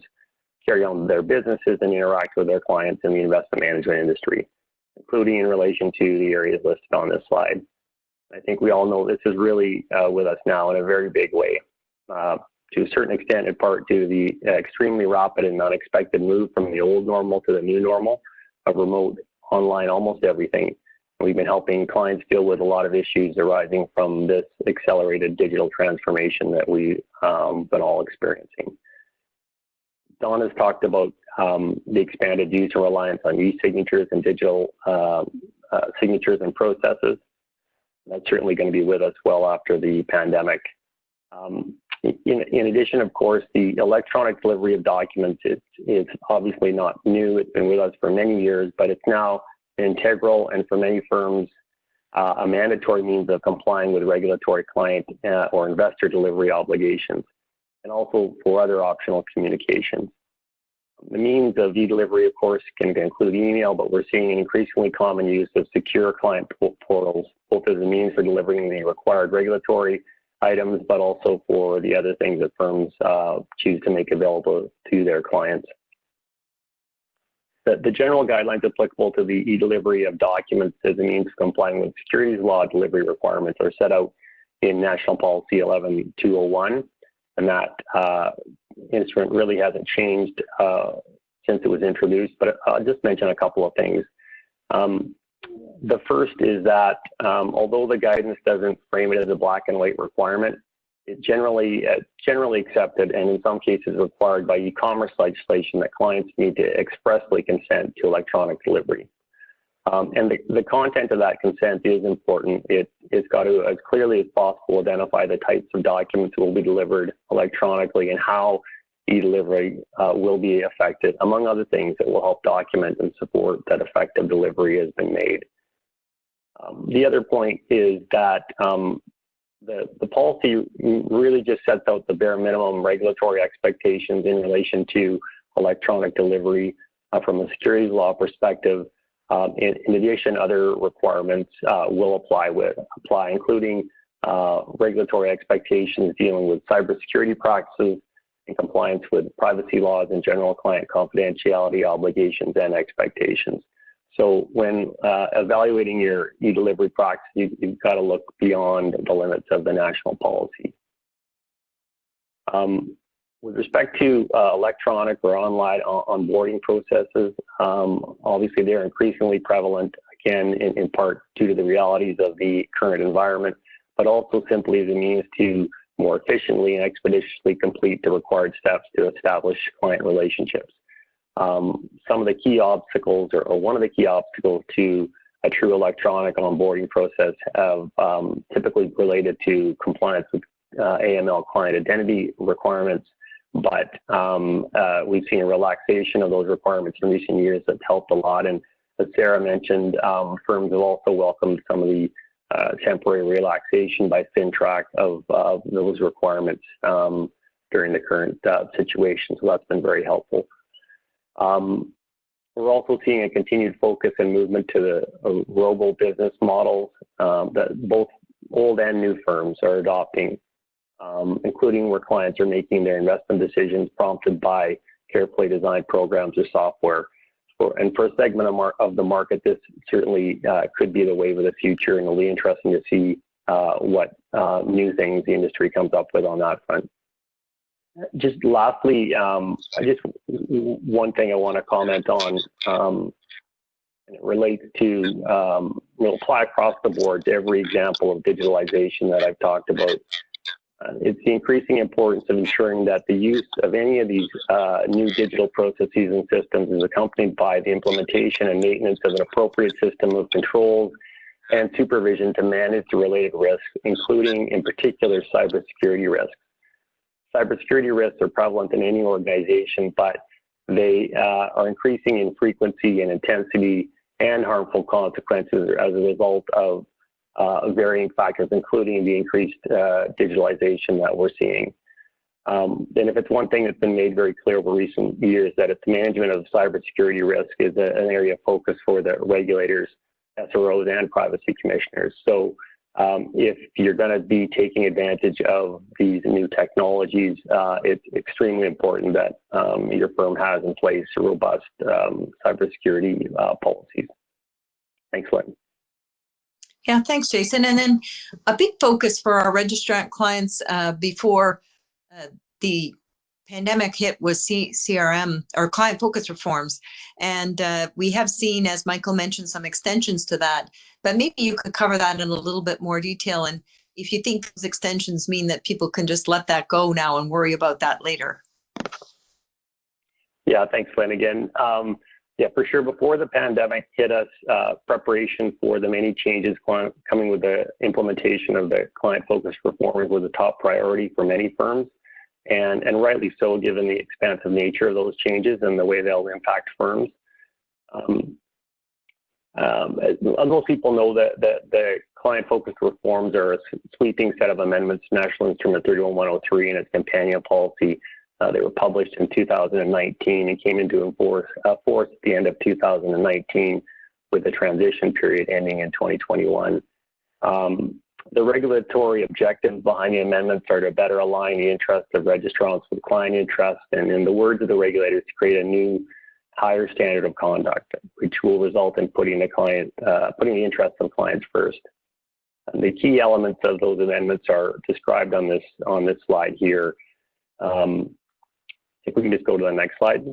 carry on their businesses and interact with their clients in the investment management industry, including in relation to the areas listed on this slide. I think we all know this is really with us now in a very big way, to a certain extent, in part due to the extremely rapid and unexpected move from the old normal to the new normal of remote, online, almost everything. We've been helping clients deal with a lot of issues arising from this accelerated digital transformation that we've been all experiencing. Don has talked about the expanded use and reliance on e-signatures and digital signatures and processes. That's certainly going to be with us well after the pandemic. In addition, of course, the electronic delivery of documents is obviously not new. It's been with us for many years, but it's now integral and for many firms a mandatory means of complying with regulatory client or investor delivery obligations, and also for other optional communications. The means of e-delivery, of course, can include email, but we're seeing an increasingly common use of secure client portals, both as a means for delivering the required regulatory items, but also for the other things that firms choose to make available to their clients. The general guidelines applicable to the e-delivery of documents as a means of complying with securities law delivery requirements are set out in National Policy 11-201, and that instrument really hasn't changed since it was introduced, but I'll just mention a couple of things. The first is that although the guidance doesn't frame it as a black and white requirement, it's generally accepted and in some cases required by e-commerce legislation that clients need to expressly consent to electronic delivery. And the content of that consent is important. It's got to, as clearly as possible, identify the types of documents that will be delivered electronically and how e-delivery will be effected, among other things that will help document and support that effective delivery has been made. The other point is that the policy really just sets out the bare minimum regulatory expectations in relation to electronic delivery from a securities law perspective. In addition, other requirements will apply, including regulatory expectations dealing with cybersecurity practices in compliance with privacy laws and general client confidentiality obligations and expectations. So when evaluating your e-delivery practice, you've got to look beyond the limits of the national policy. With respect to electronic or online onboarding processes, obviously they're increasingly prevalent, again, in part due to the realities of the current environment, but also simply as a means to more efficiently and expeditiously complete the required steps to establish client relationships. some of the key obstacles, or one of the key obstacles to a true electronic onboarding process have typically related to compliance with AML client identity requirements, but we've seen a relaxation of those requirements in recent years that's helped a lot. And as Sarah mentioned, firms have also welcomed some of the temporary relaxation by FINTRAC of those requirements during the current situation. So that's been very helpful. We're also seeing a continued focus and movement to the robo business models that both old and new firms are adopting, including where clients are making their investment decisions prompted by carefully designed programs or software. And for a segment of the market, this certainly could be the wave of the future, and it'll be interesting to see what new things the industry comes up with on that front. Just lastly, one thing I want to comment on, and it relates to apply across the board to every example of digitalization that I've talked about. It's the increasing importance of ensuring that the use of any of these new digital processes and systems is accompanied by the implementation and maintenance of an appropriate system of controls and supervision to manage the related risks, including, in particular, cybersecurity risks. Cybersecurity risks are prevalent in any organization, but they are increasing in frequency and intensity and harmful consequences as a result of varying factors, including the increased digitalization that we're seeing. And if it's one thing that's been made very clear over recent years, that it's management of cybersecurity risk is an area of focus for the regulators, SROs, and privacy commissioners. So if you're going to be taking advantage of these new technologies, it's extremely important that your firm has in place robust cybersecurity policies. Thanks, Lynn. Yeah, thanks, Jason. And then a big focus for our registrant clients before the pandemic hit was CRM, or client focus reforms. And we have seen, as Michael mentioned, some extensions to that. But maybe you could cover that in a little bit more detail. And if you think those extensions mean that people can just let that go now and worry about that later. Yeah, thanks, Lynn, again. Yeah, for sure. Before the pandemic hit us, preparation for the many changes coming with the implementation of the client-focused reforms was a top priority for many firms, and rightly so, given the expansive nature of those changes and the way they'll impact firms. Most people know that the client-focused reforms are a sweeping set of amendments to National Instrument 31103 and its companion policy. They were published in 2019 and came into force at the end of 2019, with the transition period ending in 2021. The regulatory objectives behind the amendments are to better align the interests of registrants with client interests, and in the words of the regulators, to create a new, higher standard of conduct, which will result in putting the interests of clients first. And the key elements of those amendments are described on this slide here. If we can just go to the next slide.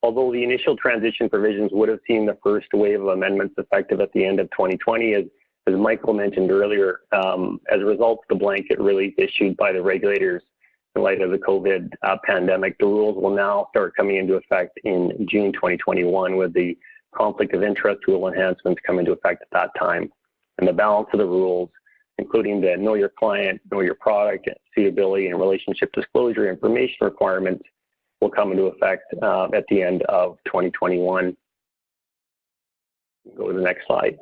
Although the initial transition provisions would have seen the first wave of amendments effective at the end of 2020, as Michael mentioned earlier, as a result of the blanket relief issued by the regulators in light of the COVID pandemic, the rules will now start coming into effect in June 2021, with the conflict of interest rule enhancements come into effect at that time. And the balance of the rules, including the know your client, know your product, suitability, and relationship disclosure information requirements, will come into effect at the end of 2021. Go to the next slide.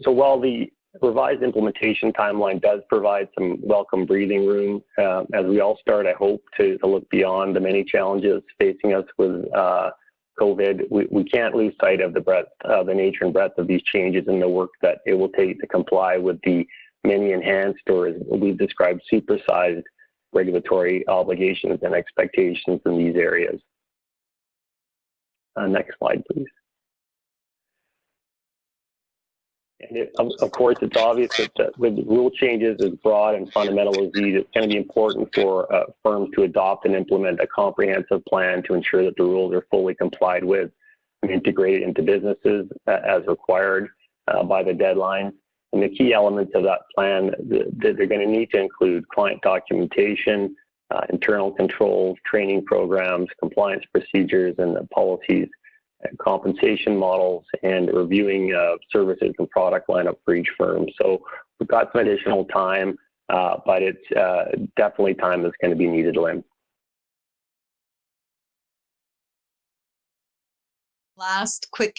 So while the revised implementation timeline does provide some welcome breathing room, as we all start, I hope, to look beyond the many challenges facing us with COVID, we can't lose sight of the nature and breadth of these changes and the work that it will take to comply with the many enhanced, or as we've described, supersized regulatory obligations and expectations in these areas. Next slide, please. And of course, it's obvious that with rule changes as broad and fundamental as these, it's going to be important for firms to adopt and implement a comprehensive plan to ensure that the rules are fully complied with and integrated into businesses as required by the deadline. And the key elements of that plan that they're going to need to include client documentation, internal controls, training programs, compliance procedures and policies, compensation models, and reviewing services and product lineup for each firm. So we've got some additional time, but it's definitely time that's going to be needed, Lynn. Last quick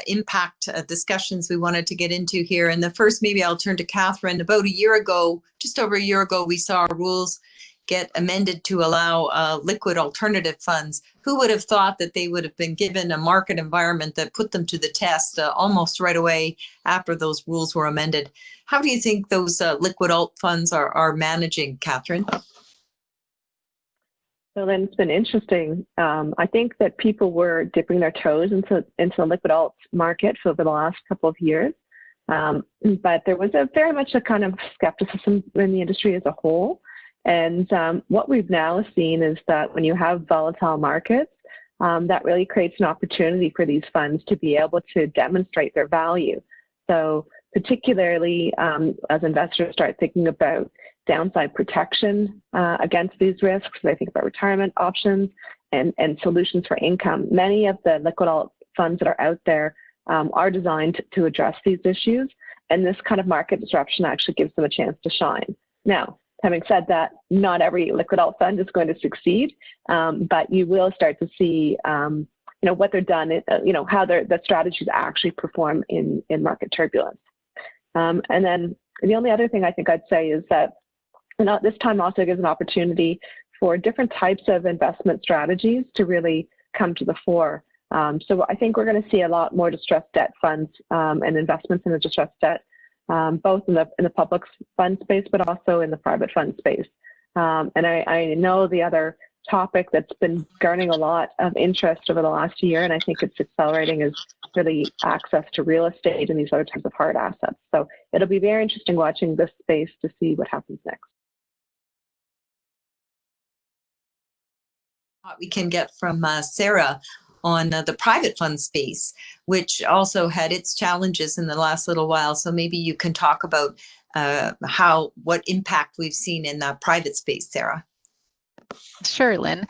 impact discussions we wanted to get into here. And the first, maybe I'll turn to Catherine. About a year ago, just over a year ago, we saw our rules get amended to allow liquid alternative funds. Who would have thought that they would have been given a market environment that put them to the test almost right away after those rules were amended? How do you think those liquid alt funds are managing, Catherine? So then it's been interesting. I think that people were dipping their toes into the liquid alt market for the last couple of years. But there was very much a kind of skepticism in the industry as a whole. And what we've now seen is that when you have volatile markets, that really creates an opportunity for these funds to be able to demonstrate their value. So particularly as investors start thinking about downside protection against these risks, they think about retirement options and solutions for income. Many of the liquid alt funds that are out there are designed to address these issues, and this kind of market disruption actually gives them a chance to shine. Now, having said that, not every liquid alt fund is going to succeed, but you will start to see what they're done, how the strategies actually perform in market turbulence. And then the only other thing I think I'd say is that this time also gives an opportunity for different types of investment strategies to really come to the fore. So I think we're going to see a lot more distressed debt funds and investments in the distressed debt, both in the public fund space, but also in the private fund space. And I know the other topic that's been garnering a lot of interest over the last year, and I think it's accelerating, is really access to real estate and these other types of hard assets. So it'll be very interesting watching this space to see what happens next. We can get from Sarah on the private fund space, which also had its challenges in the last little while. So maybe you can talk about what impact we've seen in the private space, Sarah. Sure, Lynn.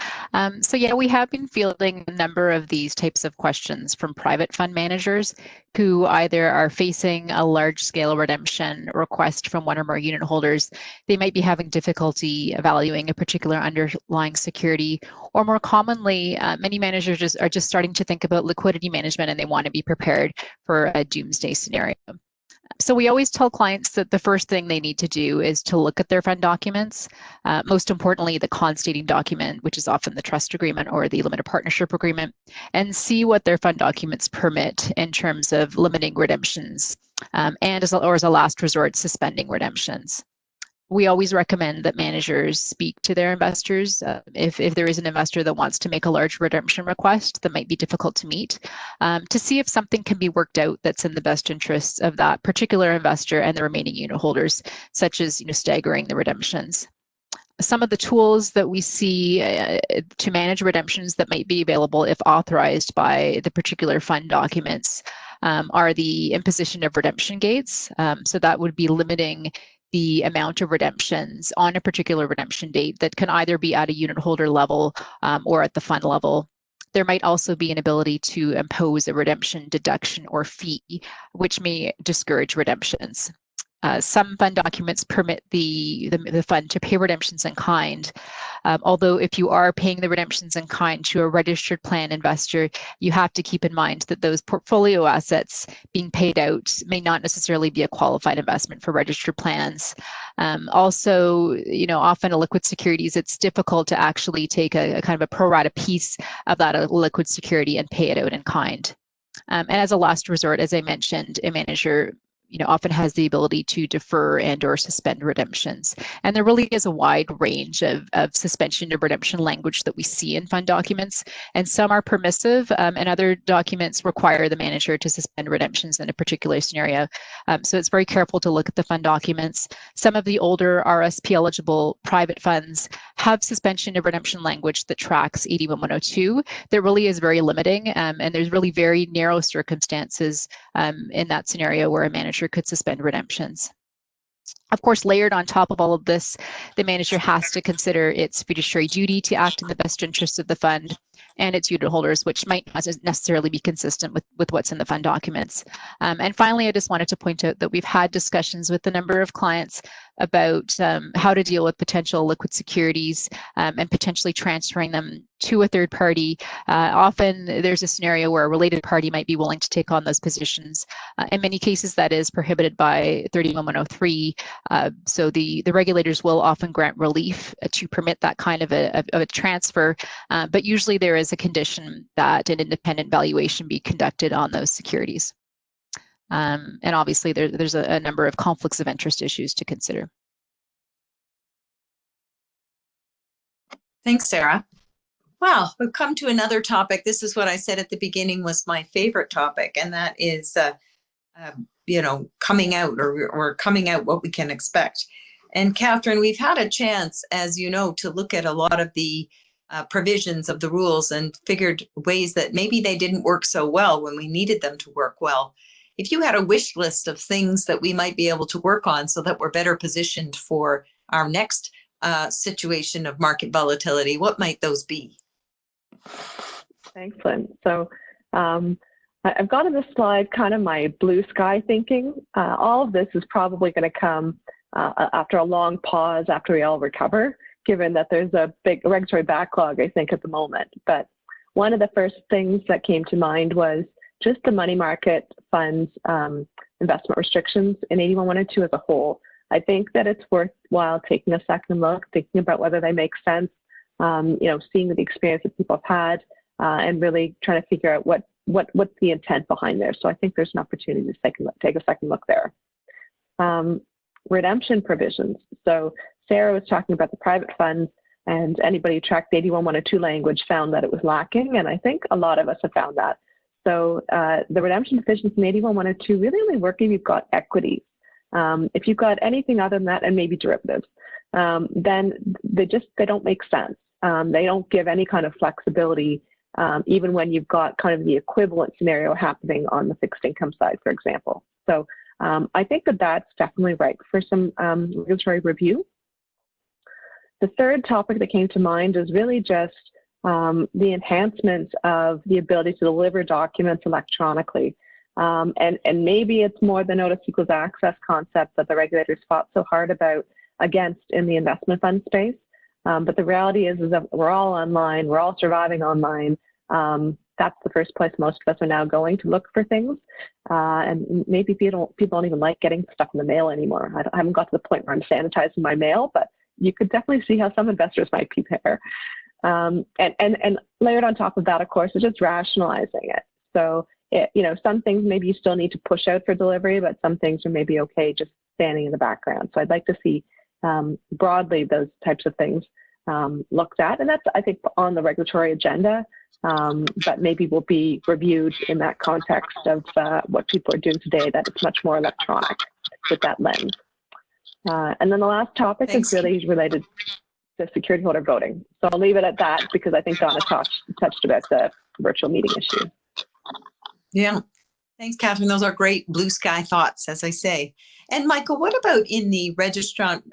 So yeah, we have been fielding a number of these types of questions from private fund managers who either are facing a large-scale redemption request from one or more unit holders. They might be having difficulty evaluating a particular underlying security, or more commonly, many managers are just starting to think about liquidity management, and they want to be prepared for a doomsday scenario. So we always tell clients that the first thing they need to do is to look at their fund documents, most importantly, the constating document, which is often the trust agreement or the limited partnership agreement, and see what their fund documents permit in terms of limiting redemptions and as a last resort, suspending redemptions. We always recommend that managers speak to their investors if there is an investor that wants to make a large redemption request that might be difficult to meet, to see if something can be worked out that's in the best interests of that particular investor and the remaining unit holders, such as staggering the redemptions. Some of the tools that we see to manage redemptions that might be available if authorized by the particular fund documents are the imposition of redemption gates. So that would be limiting the amount of redemptions on a particular redemption date that can either be at a unit holder level or at the fund level. There might also be an ability to impose a redemption deduction or fee, which may discourage redemptions. Some fund documents permit the fund to pay redemptions in kind. Although if you are paying the redemptions in kind to a registered plan investor, you have to keep in mind that those portfolio assets being paid out may not necessarily be a qualified investment for registered plans. Also, often a liquid securities, it's difficult to actually take a kind of a pro rata piece of that liquid security and pay it out in kind. And as a last resort, as I mentioned, a manager often has the ability to defer and or suspend redemptions. And there really is a wide range of suspension of redemption language that we see in fund documents. And some are permissive and other documents require the manager to suspend redemptions in a particular scenario. So it's very careful to look at the fund documents. Some of the older RSP eligible private funds have suspension of redemption language that tracks 81102, that really is very limiting, and there's really very narrow circumstances in that scenario where a manager could suspend redemptions. Of course, layered on top of all of this, the manager has to consider its fiduciary duty to act in the best interest of the fund and its unit holders, which might not necessarily be consistent with what's in the fund documents. And finally, I just wanted to point out that we've had discussions with a number of clients about how to deal with potential liquid securities and potentially transferring them to a third party. Often there's a scenario where a related party might be willing to take on those positions. In many cases, that is prohibited by 31103. So the regulators will often grant relief to permit that kind of a transfer, but usually there is a condition that an independent valuation be conducted on those securities. And obviously there's a number of conflicts of interest issues to consider. Thanks, Sarah. Well, we've come to another topic. This is what I said at the beginning was my favorite topic, and that is, coming out or coming out what we can expect. And Catherine, we've had a chance, as you know, to look at a lot of the provisions of the rules and figured ways that maybe they didn't work so well when we needed them to work well. If you had a wish list of things that we might be able to work on so that we're better positioned for our next situation of market volatility, what might those be? Thanks, Lynn. So I've got in this slide kind of my blue sky thinking. All of this is probably going to come after a long pause after we all recover, given that there's a big regulatory backlog, I think, at the moment. But one of the first things that came to mind was just the money market funds investment restrictions in 81102 as a whole. I think that it's worthwhile taking a second look, thinking about whether they make sense, seeing the experience that people have had, and really trying to figure out what's the intent behind there. So I think there's an opportunity to take a second look there. Redemption provisions. So Sarah was talking about the private funds, and anybody who tracked the 81102 language found that it was lacking, and I think a lot of us have found that. So the redemption provisions in 81102 really only work if you've got equities. If you've got anything other than that, and maybe derivatives, then they don't make sense. They don't give any kind of flexibility, even when you've got kind of the equivalent scenario happening on the fixed income side, for example. So I think that that's definitely right for some regulatory review. The third topic that came to mind is really just the enhancement of the ability to deliver documents electronically. And maybe it's more the notice equals access concept that the regulators fought so hard against in the investment fund space. But the reality is that we're all online, we're all surviving online. That's the first place most of us are now going to look for things. And maybe people don't even like getting stuff in the mail anymore. I haven't got to the point where I'm sanitizing my mail, but you could definitely see how some investors might be there. And layered on top of that, of course, is just rationalizing it. So, some things maybe you still need to push out for delivery, but some things are maybe okay just standing in the background. So I'd like to see broadly those types of things looked at. And that's, I think, on the regulatory agenda, but maybe will be reviewed in that context of what people are doing today, that it's much more electronic with that lens. And then the last topic is really related to security holder voting. So I'll leave it at that because I think Donna touched about the virtual meeting issue. Yeah. Thanks, Catherine. Those are great blue sky thoughts, as I say. And Michael, what about in the registrant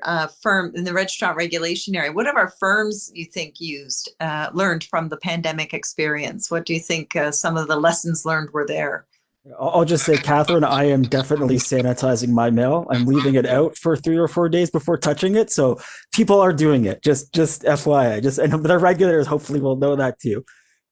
in the registrant regulation area? What have our firms, you think, learned from the pandemic experience? What do you think some of the lessons learned were there? I'll just say, Catherine, I am definitely sanitizing my mail. I'm leaving it out for 3 or 4 days before touching it. So people are doing it. Just FYI. And the regulators hopefully will know that too.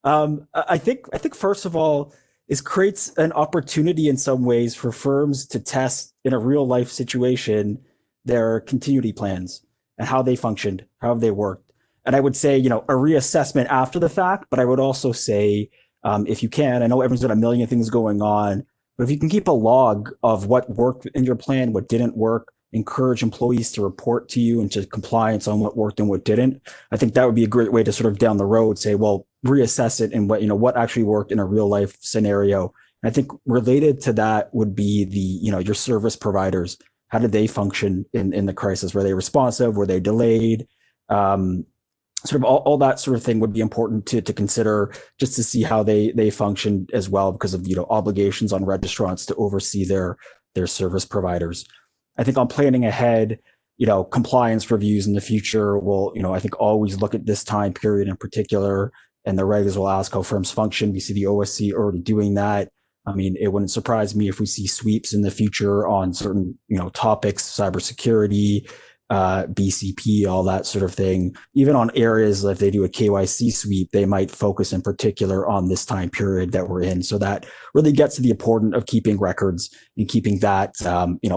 I think first of all, is creates an opportunity in some ways for firms to test in a real life situation their continuity plans and how they functioned, how they worked. And I would say, a reassessment after the fact, but I would also say, if you can, I know everyone's got a million things going on, but if you can keep a log of what worked in your plan, what didn't work, encourage employees to report to you and to compliance on what worked and what didn't, I think that would be a great way to sort of down the road say, well, reassess it and what actually worked in a real life scenario. And I think related to that would be your service providers. How did they function in the crisis? Were they responsive? Were they delayed? sort of all that sort of thing would be important to consider, just to see how they function as well, because of, obligations on registrants to oversee their service providers. I think on planning ahead, compliance reviews in the future will, I think always look at this time period in particular, and the regs will ask how firms function. We see the OSC already doing that. I mean, it wouldn't surprise me if we see sweeps in the future on certain, topics, cybersecurity, BCP, all that sort of thing. Even on areas, if they do a KYC sweep, they might focus in particular on this time period that we're in. So that really gets to the importance of keeping records and keeping that,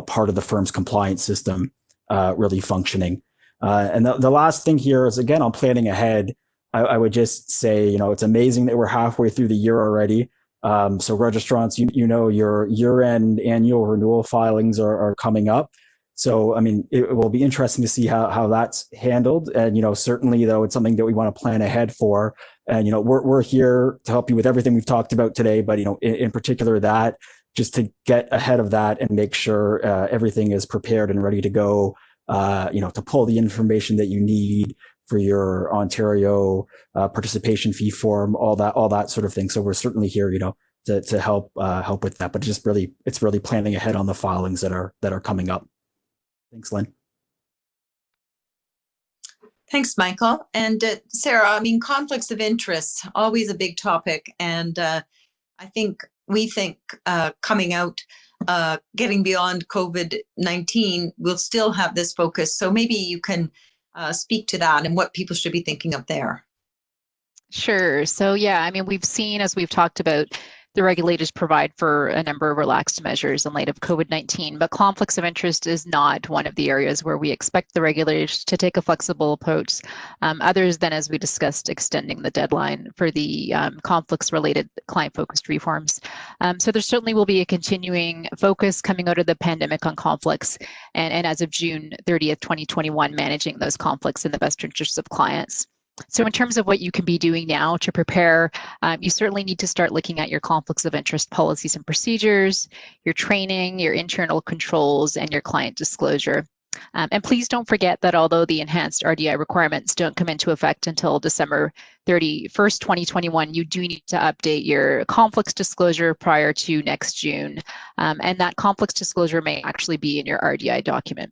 part of the firm's compliance system really functioning. And the last thing here is, again, on planning ahead, I would just say, it's amazing that we're halfway through the year already. So registrants, your year-end annual renewal filings are coming up. So, I mean, it will be interesting to see how that's handled. And, certainly, though, it's something that we want to plan ahead for. And, we're here to help you with everything we've talked about today. But, in particular, that just to get ahead of that and make sure everything is prepared and ready to go, to pull the information that you need for your Ontario participation fee form, all that sort of thing. So we're certainly here, to help with that. But it's really planning ahead on the filings that are coming up. Thanks, Lynn. Thanks, Michael. And Sarah, I mean, conflicts of interest, always a big topic. And we think coming out, getting beyond COVID-19, we'll still have this focus. So maybe you can speak to that and what people should be thinking of there. Sure. So yeah, I mean, we've seen, as we've talked about, the regulators provide for a number of relaxed measures in light of COVID-19, but conflicts of interest is not one of the areas where we expect the regulators to take a flexible approach, others than, as we discussed, extending the deadline for the conflicts-related client-focused reforms. So there certainly will be a continuing focus coming out of the pandemic on conflicts, and as of June 30th, 2021, managing those conflicts in the best interests of clients. So in terms of what you can be doing now to prepare, you certainly need to start looking at your conflicts of interest policies and procedures, your training, your internal controls, and your client disclosure. And please don't forget that although the enhanced RDI requirements don't come into effect until December 31st, 2021, you do need to update your conflicts disclosure prior to next June. And that conflicts disclosure may actually be in your RDI document.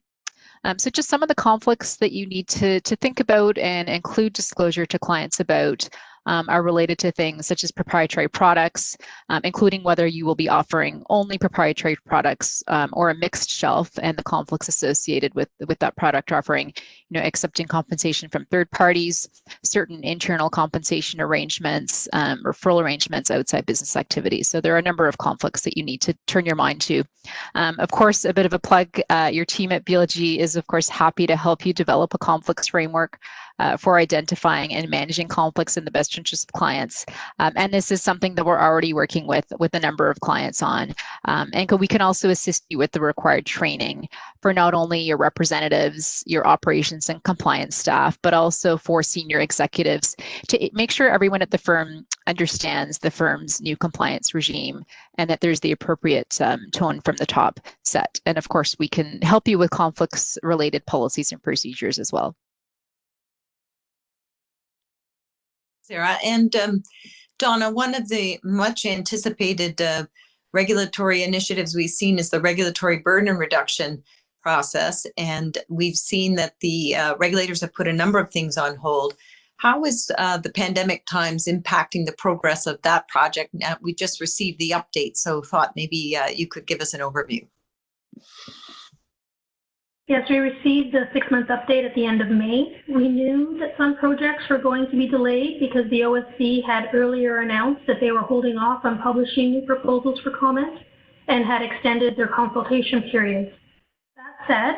So just some of the conflicts that you need to think about and include disclosure to clients about are related to things such as proprietary products, including whether you will be offering only proprietary products or a mixed shelf, and the conflicts associated with that product offering, accepting compensation from third parties, certain internal compensation arrangements, referral arrangements outside business activities. So there are a number of conflicts that you need to turn your mind to. Of course, a bit of a plug, your team at BLG is, of course, happy to help you develop a conflicts framework for identifying and managing conflicts in the best interest of clients. And this is something that we're already working with a number of clients on. And we can also assist you with the required training for not only your representatives, your operations and compliance staff, but also for senior executives to make sure everyone at the firm understands the firm's new compliance regime and that there's the appropriate tone from the top set. And of course, we can help you with conflicts related policies and procedures as well. Sarah, and Donna, one of the much anticipated regulatory initiatives we've seen is the regulatory burden reduction process. And we've seen that the regulators have put a number of things on hold. How is the pandemic times impacting the progress of that project? Now, we just received the update, so thought maybe you could give us an overview. Yes, we received the 6-month update at the end of May. We knew that some projects were going to be delayed because the OSC had earlier announced that they were holding off on publishing new proposals for comment and had extended their consultation periods. That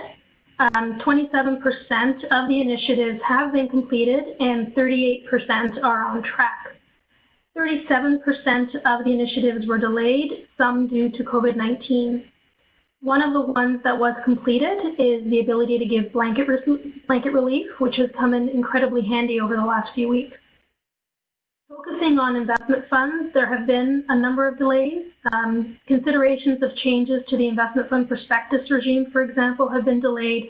said, 27% of the initiatives have been completed and 38% are on track. 37% of the initiatives were delayed, some due to COVID-19. One of the ones that was completed is the ability to give blanket relief, which has come in incredibly handy over the last few weeks. Focusing on investment funds, there have been a number of delays. Considerations of changes to the investment fund prospectus regime, for example, have been delayed.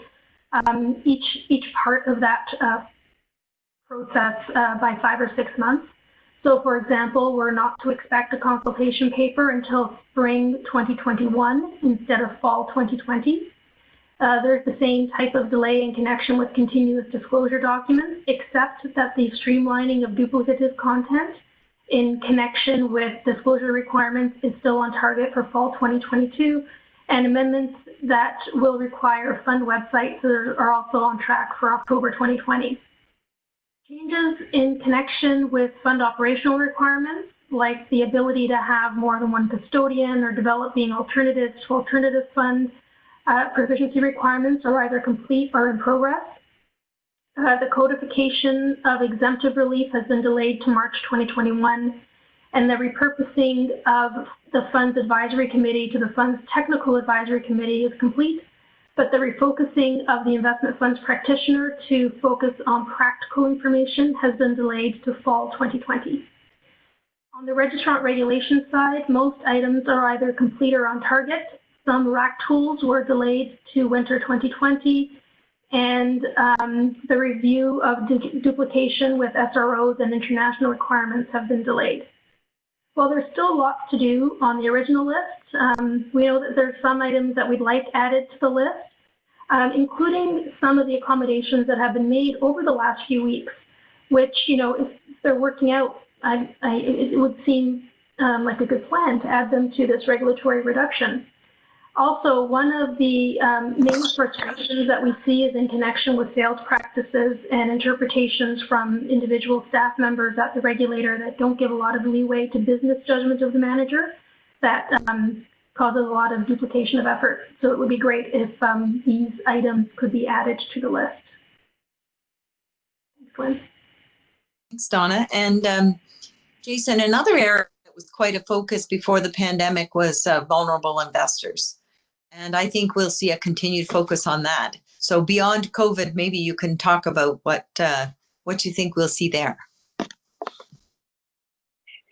Each part of that process by 5 or 6 months. So, for example, we're not to expect a consultation paper until spring 2021 instead of fall 2020. There's the same type of delay in connection with continuous disclosure documents, except that the streamlining of duplicative content in connection with disclosure requirements is still on target for fall 2022, and amendments that will require fund websites are also on track for October 2020. Changes in connection with fund operational requirements, like the ability to have more than one custodian or developing alternatives to alternative fund proficiency requirements, are either complete or in progress. The codification of exemptive relief has been delayed to March 2021, and the repurposing of the Fund's Advisory Committee to the Fund's Technical Advisory Committee is complete, but the refocusing of the investment funds practitioner to focus on practical information has been delayed to fall 2020. On the registrant regulation side, most items are either complete or on target. Some RAC tools were delayed to winter 2020, and the review of duplication with SROs and international requirements have been delayed. While there's still lots to do on the original list, we know that there's some items that we'd like added to the list, including some of the accommodations that have been made over the last few weeks, which, you know, if they're working out, it would seem like a good plan to add them to this regulatory reduction. Also, one of the main frustrations that we see is in connection with sales practices and interpretations from individual staff members at the regulator that don't give a lot of leeway to business judgment of the manager. That causes a lot of duplication of effort. So it would be great if these items could be added to the list. Thanks, Lynn. Thanks, Donna. And Jason, another area that was quite a focus before the pandemic was vulnerable investors. And I think we'll see a continued focus on that. So beyond COVID, maybe you can talk about what you think we'll see there.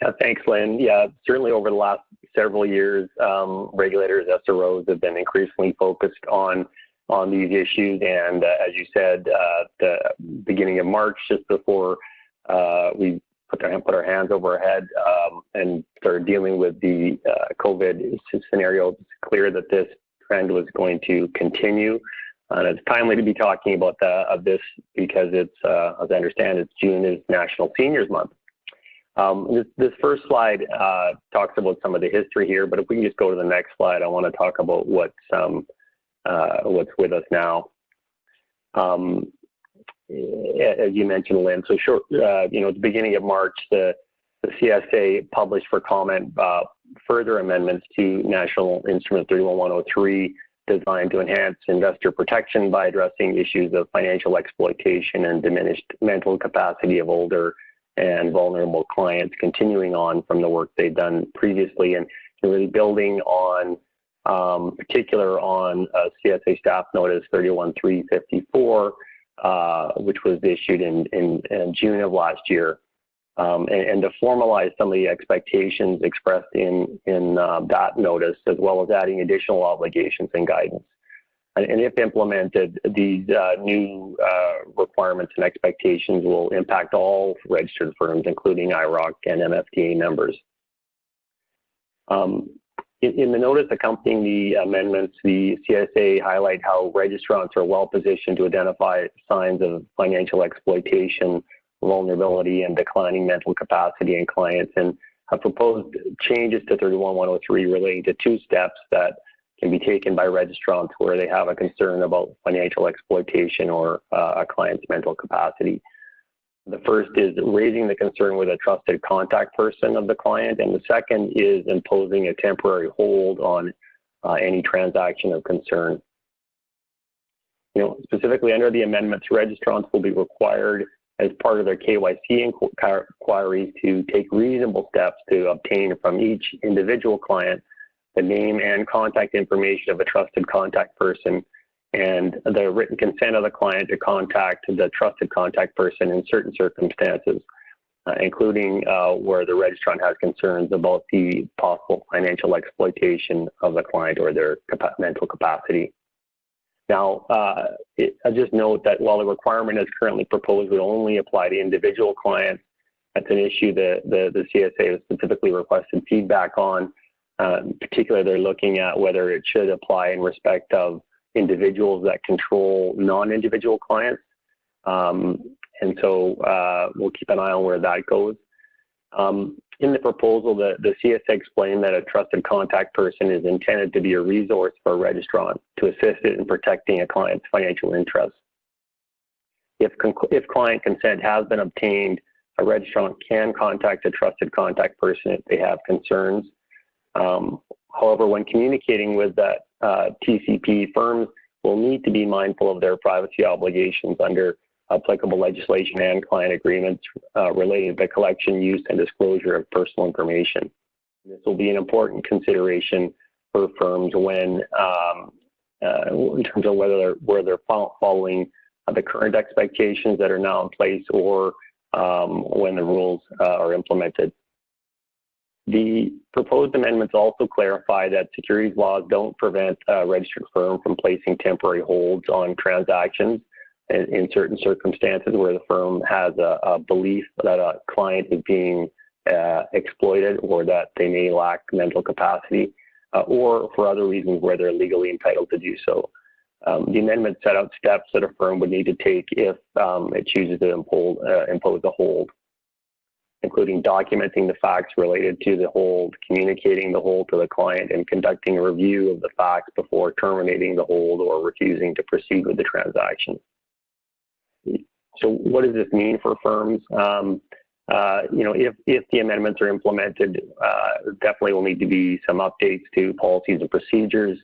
Yeah, thanks, Lynn. Yeah, certainly over the last several years, regulators, SROs, have been increasingly focused on these issues. And as you said, the beginning of March, just before we put our hands over our head and started dealing with the COVID scenario, it's clear that this trend was going to continue. And it's timely to be talking about this because it's, as I understand, June is National Seniors Month. This first slide talks about some of the history here, but if we can just go to the next slide, I want to talk about what's with us now. As you mentioned, Lynn, so short, at the beginning of March, the CSA published for comment further amendments to National Instrument 31103 designed to enhance investor protection by addressing issues of financial exploitation and diminished mental capacity of older and vulnerable clients, continuing on from the work they've done previously and really building on, particular on CSA staff notice 31354, which was issued in June of last year. And to formalize some of the expectations expressed in that notice, as well as adding additional obligations and guidance. And if implemented, these new requirements and expectations will impact all registered firms, including IROC and MFDA members. In the notice accompanying the amendments, the CSA highlight how registrants are well positioned to identify signs of financial exploitation, vulnerability, and declining mental capacity in clients, and have proposed changes to 31103 relating to two steps that can be taken by registrants where they have a concern about financial exploitation or a client's mental capacity. The first is raising the concern with a trusted contact person of the client, and the second is imposing a temporary hold on any transaction of concern. Specifically under the amendments, registrants will be required as part of their KYC inquiries to take reasonable steps to obtain from each individual client the name and contact information of a trusted contact person and the written consent of the client to contact the trusted contact person in certain circumstances, including where the registrant has concerns about the possible financial exploitation of the client or their mental capacity. Now, I'll just note that while the requirement as currently proposed would only apply to individual clients, that's an issue that the CSA has specifically requested feedback on. In particular, they're looking at whether it should apply in respect of individuals that control non-individual clients. And so we'll keep an eye on where that goes. In the proposal, the CSA explained that a trusted contact person is intended to be a resource for a registrant to assist it in protecting a client's financial interests. If client consent has been obtained, a registrant can contact a trusted contact person if they have concerns. However, when communicating with that TCP, firms will need to be mindful of their privacy obligations under applicable legislation and client agreements relating to the collection, use, and disclosure of personal information. This will be an important consideration for firms when, in terms of whether they're following the current expectations that are now in place or when the rules are implemented. The proposed amendments also clarify that securities laws don't prevent a registered firm from placing temporary holds on transactions in certain circumstances where the firm has a belief that a client is being exploited or that they may lack mental capacity or for other reasons where they're legally entitled to do so. The amendment set out steps that a firm would need to take if it chooses to impose a hold, including documenting the facts related to the hold, communicating the hold to the client, and conducting a review of the facts before terminating the hold or refusing to proceed with the transaction. So what does this mean for firms? If the amendments are implemented, definitely will need to be some updates to policies and procedures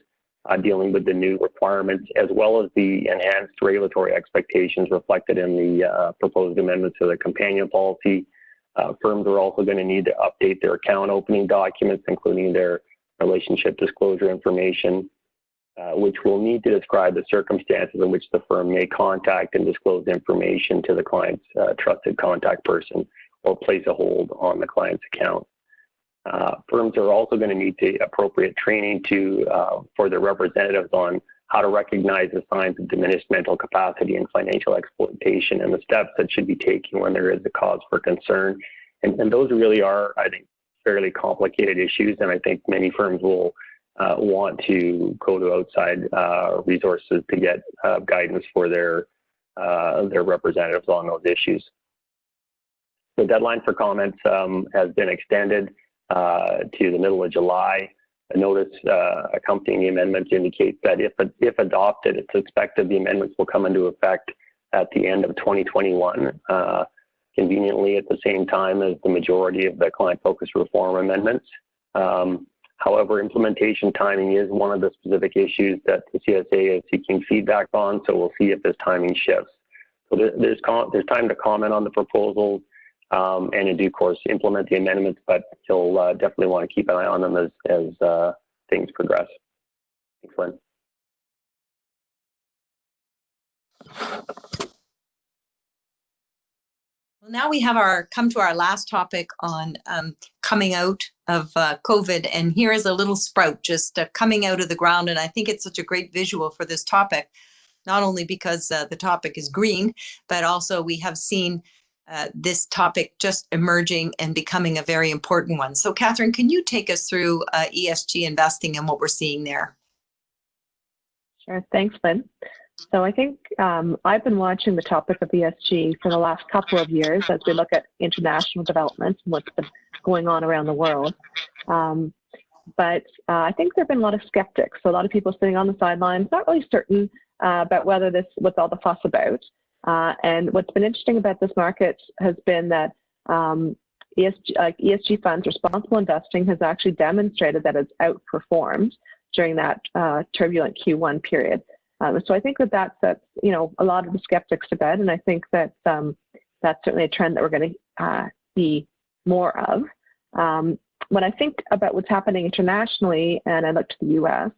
dealing with the new requirements, as well as the enhanced regulatory expectations reflected in the proposed amendments to the companion policy. Firms are also going to need to update their account opening documents, including their relationship disclosure information, which will need to describe the circumstances in which the firm may contact and disclose information to the client's trusted contact person or place a hold on the client's account. Firms are also going to need the appropriate training for their representatives on how to recognize the signs of diminished mental capacity and financial exploitation and the steps that should be taken when there is a cause for concern. And those really are, I think, fairly complicated issues, and I think many firms will want to go to outside resources to get guidance for their representatives on those issues. The deadline for comments has been extended to the middle of July. A notice accompanying the amendments indicates that if adopted, it's expected the amendments will come into effect at the end of 2021, conveniently at the same time as the majority of the client-focused reform amendments. However, implementation timing is one of the specific issues that the CSA is seeking feedback on, so we'll see if this timing shifts. So there's time to comment on the proposals and in due course implement the amendments, but you'll definitely want to keep an eye on them as things progress. Thanks, Lynn. Well, now we have come to our last topic on coming out of COVID, and here is a little sprout just coming out of the ground, and I think it's such a great visual for this topic, not only because the topic is green, but also we have seen this topic just emerging and becoming a very important one. So Catherine, can you take us through ESG investing and what we're seeing there? Sure, thanks, Lynn. So I think I've been watching the topic of ESG for the last couple of years as we look at international developments and what's been going on around the world. But I think there have been a lot of skeptics, so a lot of people sitting on the sidelines, not really certain about what's all the fuss about. And what's been interesting about this market has been that ESG funds, responsible investing, has actually demonstrated that it's outperformed during that turbulent Q1 period. So I think that sets, a lot of the skeptics to bed, and I think that that's certainly a trend that we're going to see more of. When I think about what's happening internationally, and I look to the U.S.,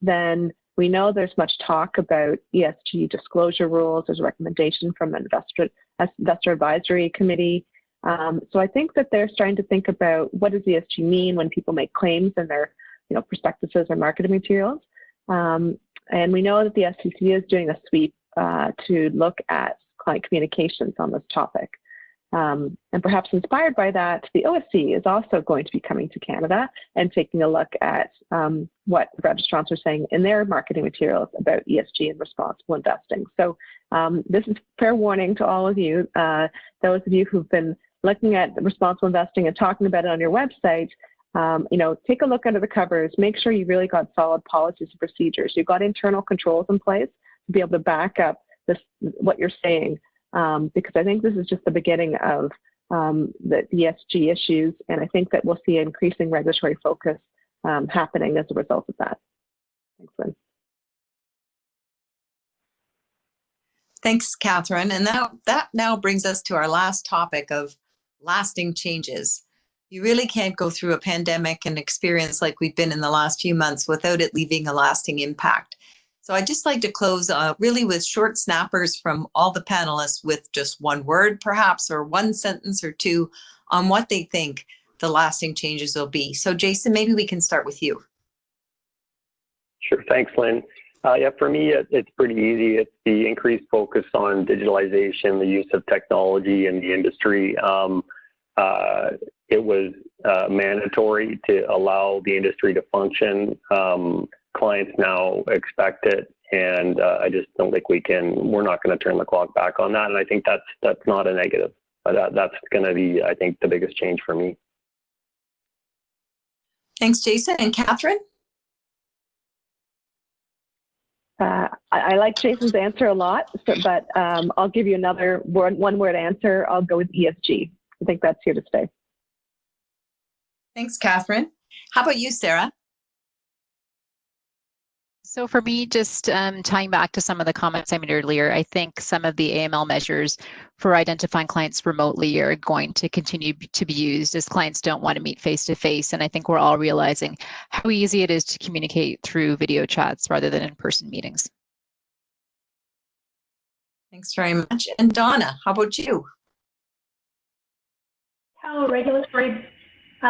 then we know there's much talk about ESG disclosure rules. There's a recommendation from an investor advisory committee. So I think that they're starting to think about what does ESG mean when people make claims in their prospectuses or marketing materials. And we know that the SCC is doing a sweep to look at client communications on this topic. And perhaps inspired by that, the OSC is also going to be coming to Canada and taking a look at what registrants are saying in their marketing materials about ESG and responsible investing. So this is fair warning to all of you, those of you who've been looking at responsible investing and talking about it on your website. Take a look under the covers, make sure you really got solid policies and procedures. You've got internal controls in place to be able to back up what you're saying. Because I think this is just the beginning of the ESG issues, and I think that we'll see increasing regulatory focus happening as a result of that. Thanks, Lynn. Thanks, Catherine. And that now brings us to our last topic of lasting changes. You really can't go through a pandemic and experience like we've been in the last few months without it leaving a lasting impact. So I'd just like to close really with short snappers from all the panelists with just one word perhaps, or one sentence or two on what they think the lasting changes will be. So Jason, maybe we can start with you. Sure, thanks, Lynn. Yeah, for me, it's pretty easy. It's the increased focus on digitalization, the use of technology in the industry. It was mandatory to allow the industry to function. Clients now expect it, and I just don't think we're not going to turn the clock back on that. And I think that's not a negative, but that's going to be, I think, the biggest change for me. Thanks, Jason. And Catherine? I like Jason's answer a lot, but I'll give you another one-word answer. I'll go with ESG. I think that's here to stay. Thanks, Catherine. How about you, Sarah? So for me, just tying back to some of the comments I made earlier, I think some of the AML measures for identifying clients remotely are going to continue to be used as clients don't want to meet face-to-face. And I think we're all realizing how easy it is to communicate through video chats rather than in-person meetings. Thanks very much. And Donna, how about you? I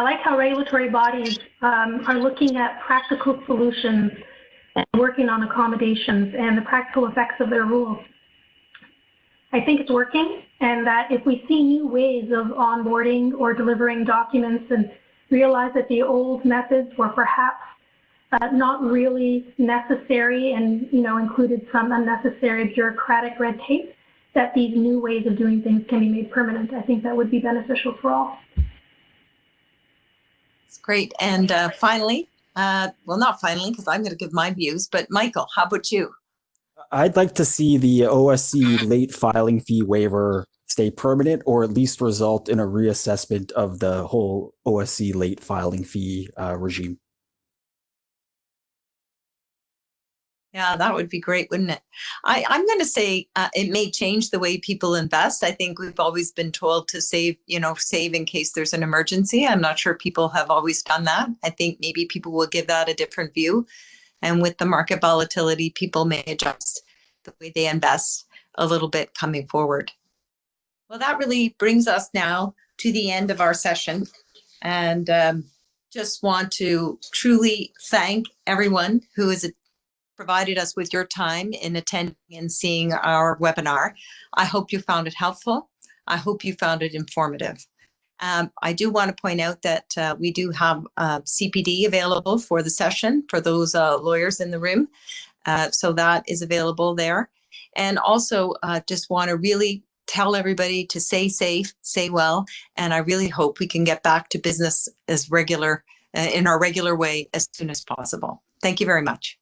like how regulatory bodies are looking at practical solutions and working on accommodations and the practical effects of their rules. I think it's working, and that if we see new ways of onboarding or delivering documents and realize that the old methods were perhaps not really necessary and included some unnecessary bureaucratic red tape, that these new ways of doing things can be made permanent. I think that would be beneficial for all. That's great. And finally, well, not finally, because I'm going to give my views, but Michael, how about you? I'd like to see the OSC late filing fee waiver stay permanent, or at least result in a reassessment of the whole OSC late filing fee regime. Yeah, that would be great, wouldn't it? I'm going to say it may change the way people invest. I think we've always been told to save, save in case there's an emergency. I'm not sure people have always done that. I think maybe people will give that a different view. And with the market volatility, people may adjust the way they invest a little bit coming forward. Well, that really brings us now to the end of our session. And just want to truly thank everyone who has provided us with your time in attending and seeing our webinar. I hope you found it helpful. I hope you found it informative. I do want to point out that we do have CPD available for the session for those lawyers in the room. So that is available there. And also just want to really tell everybody to stay safe, stay well, and I really hope we can get back to business as regular, in our regular way as soon as possible. Thank you very much.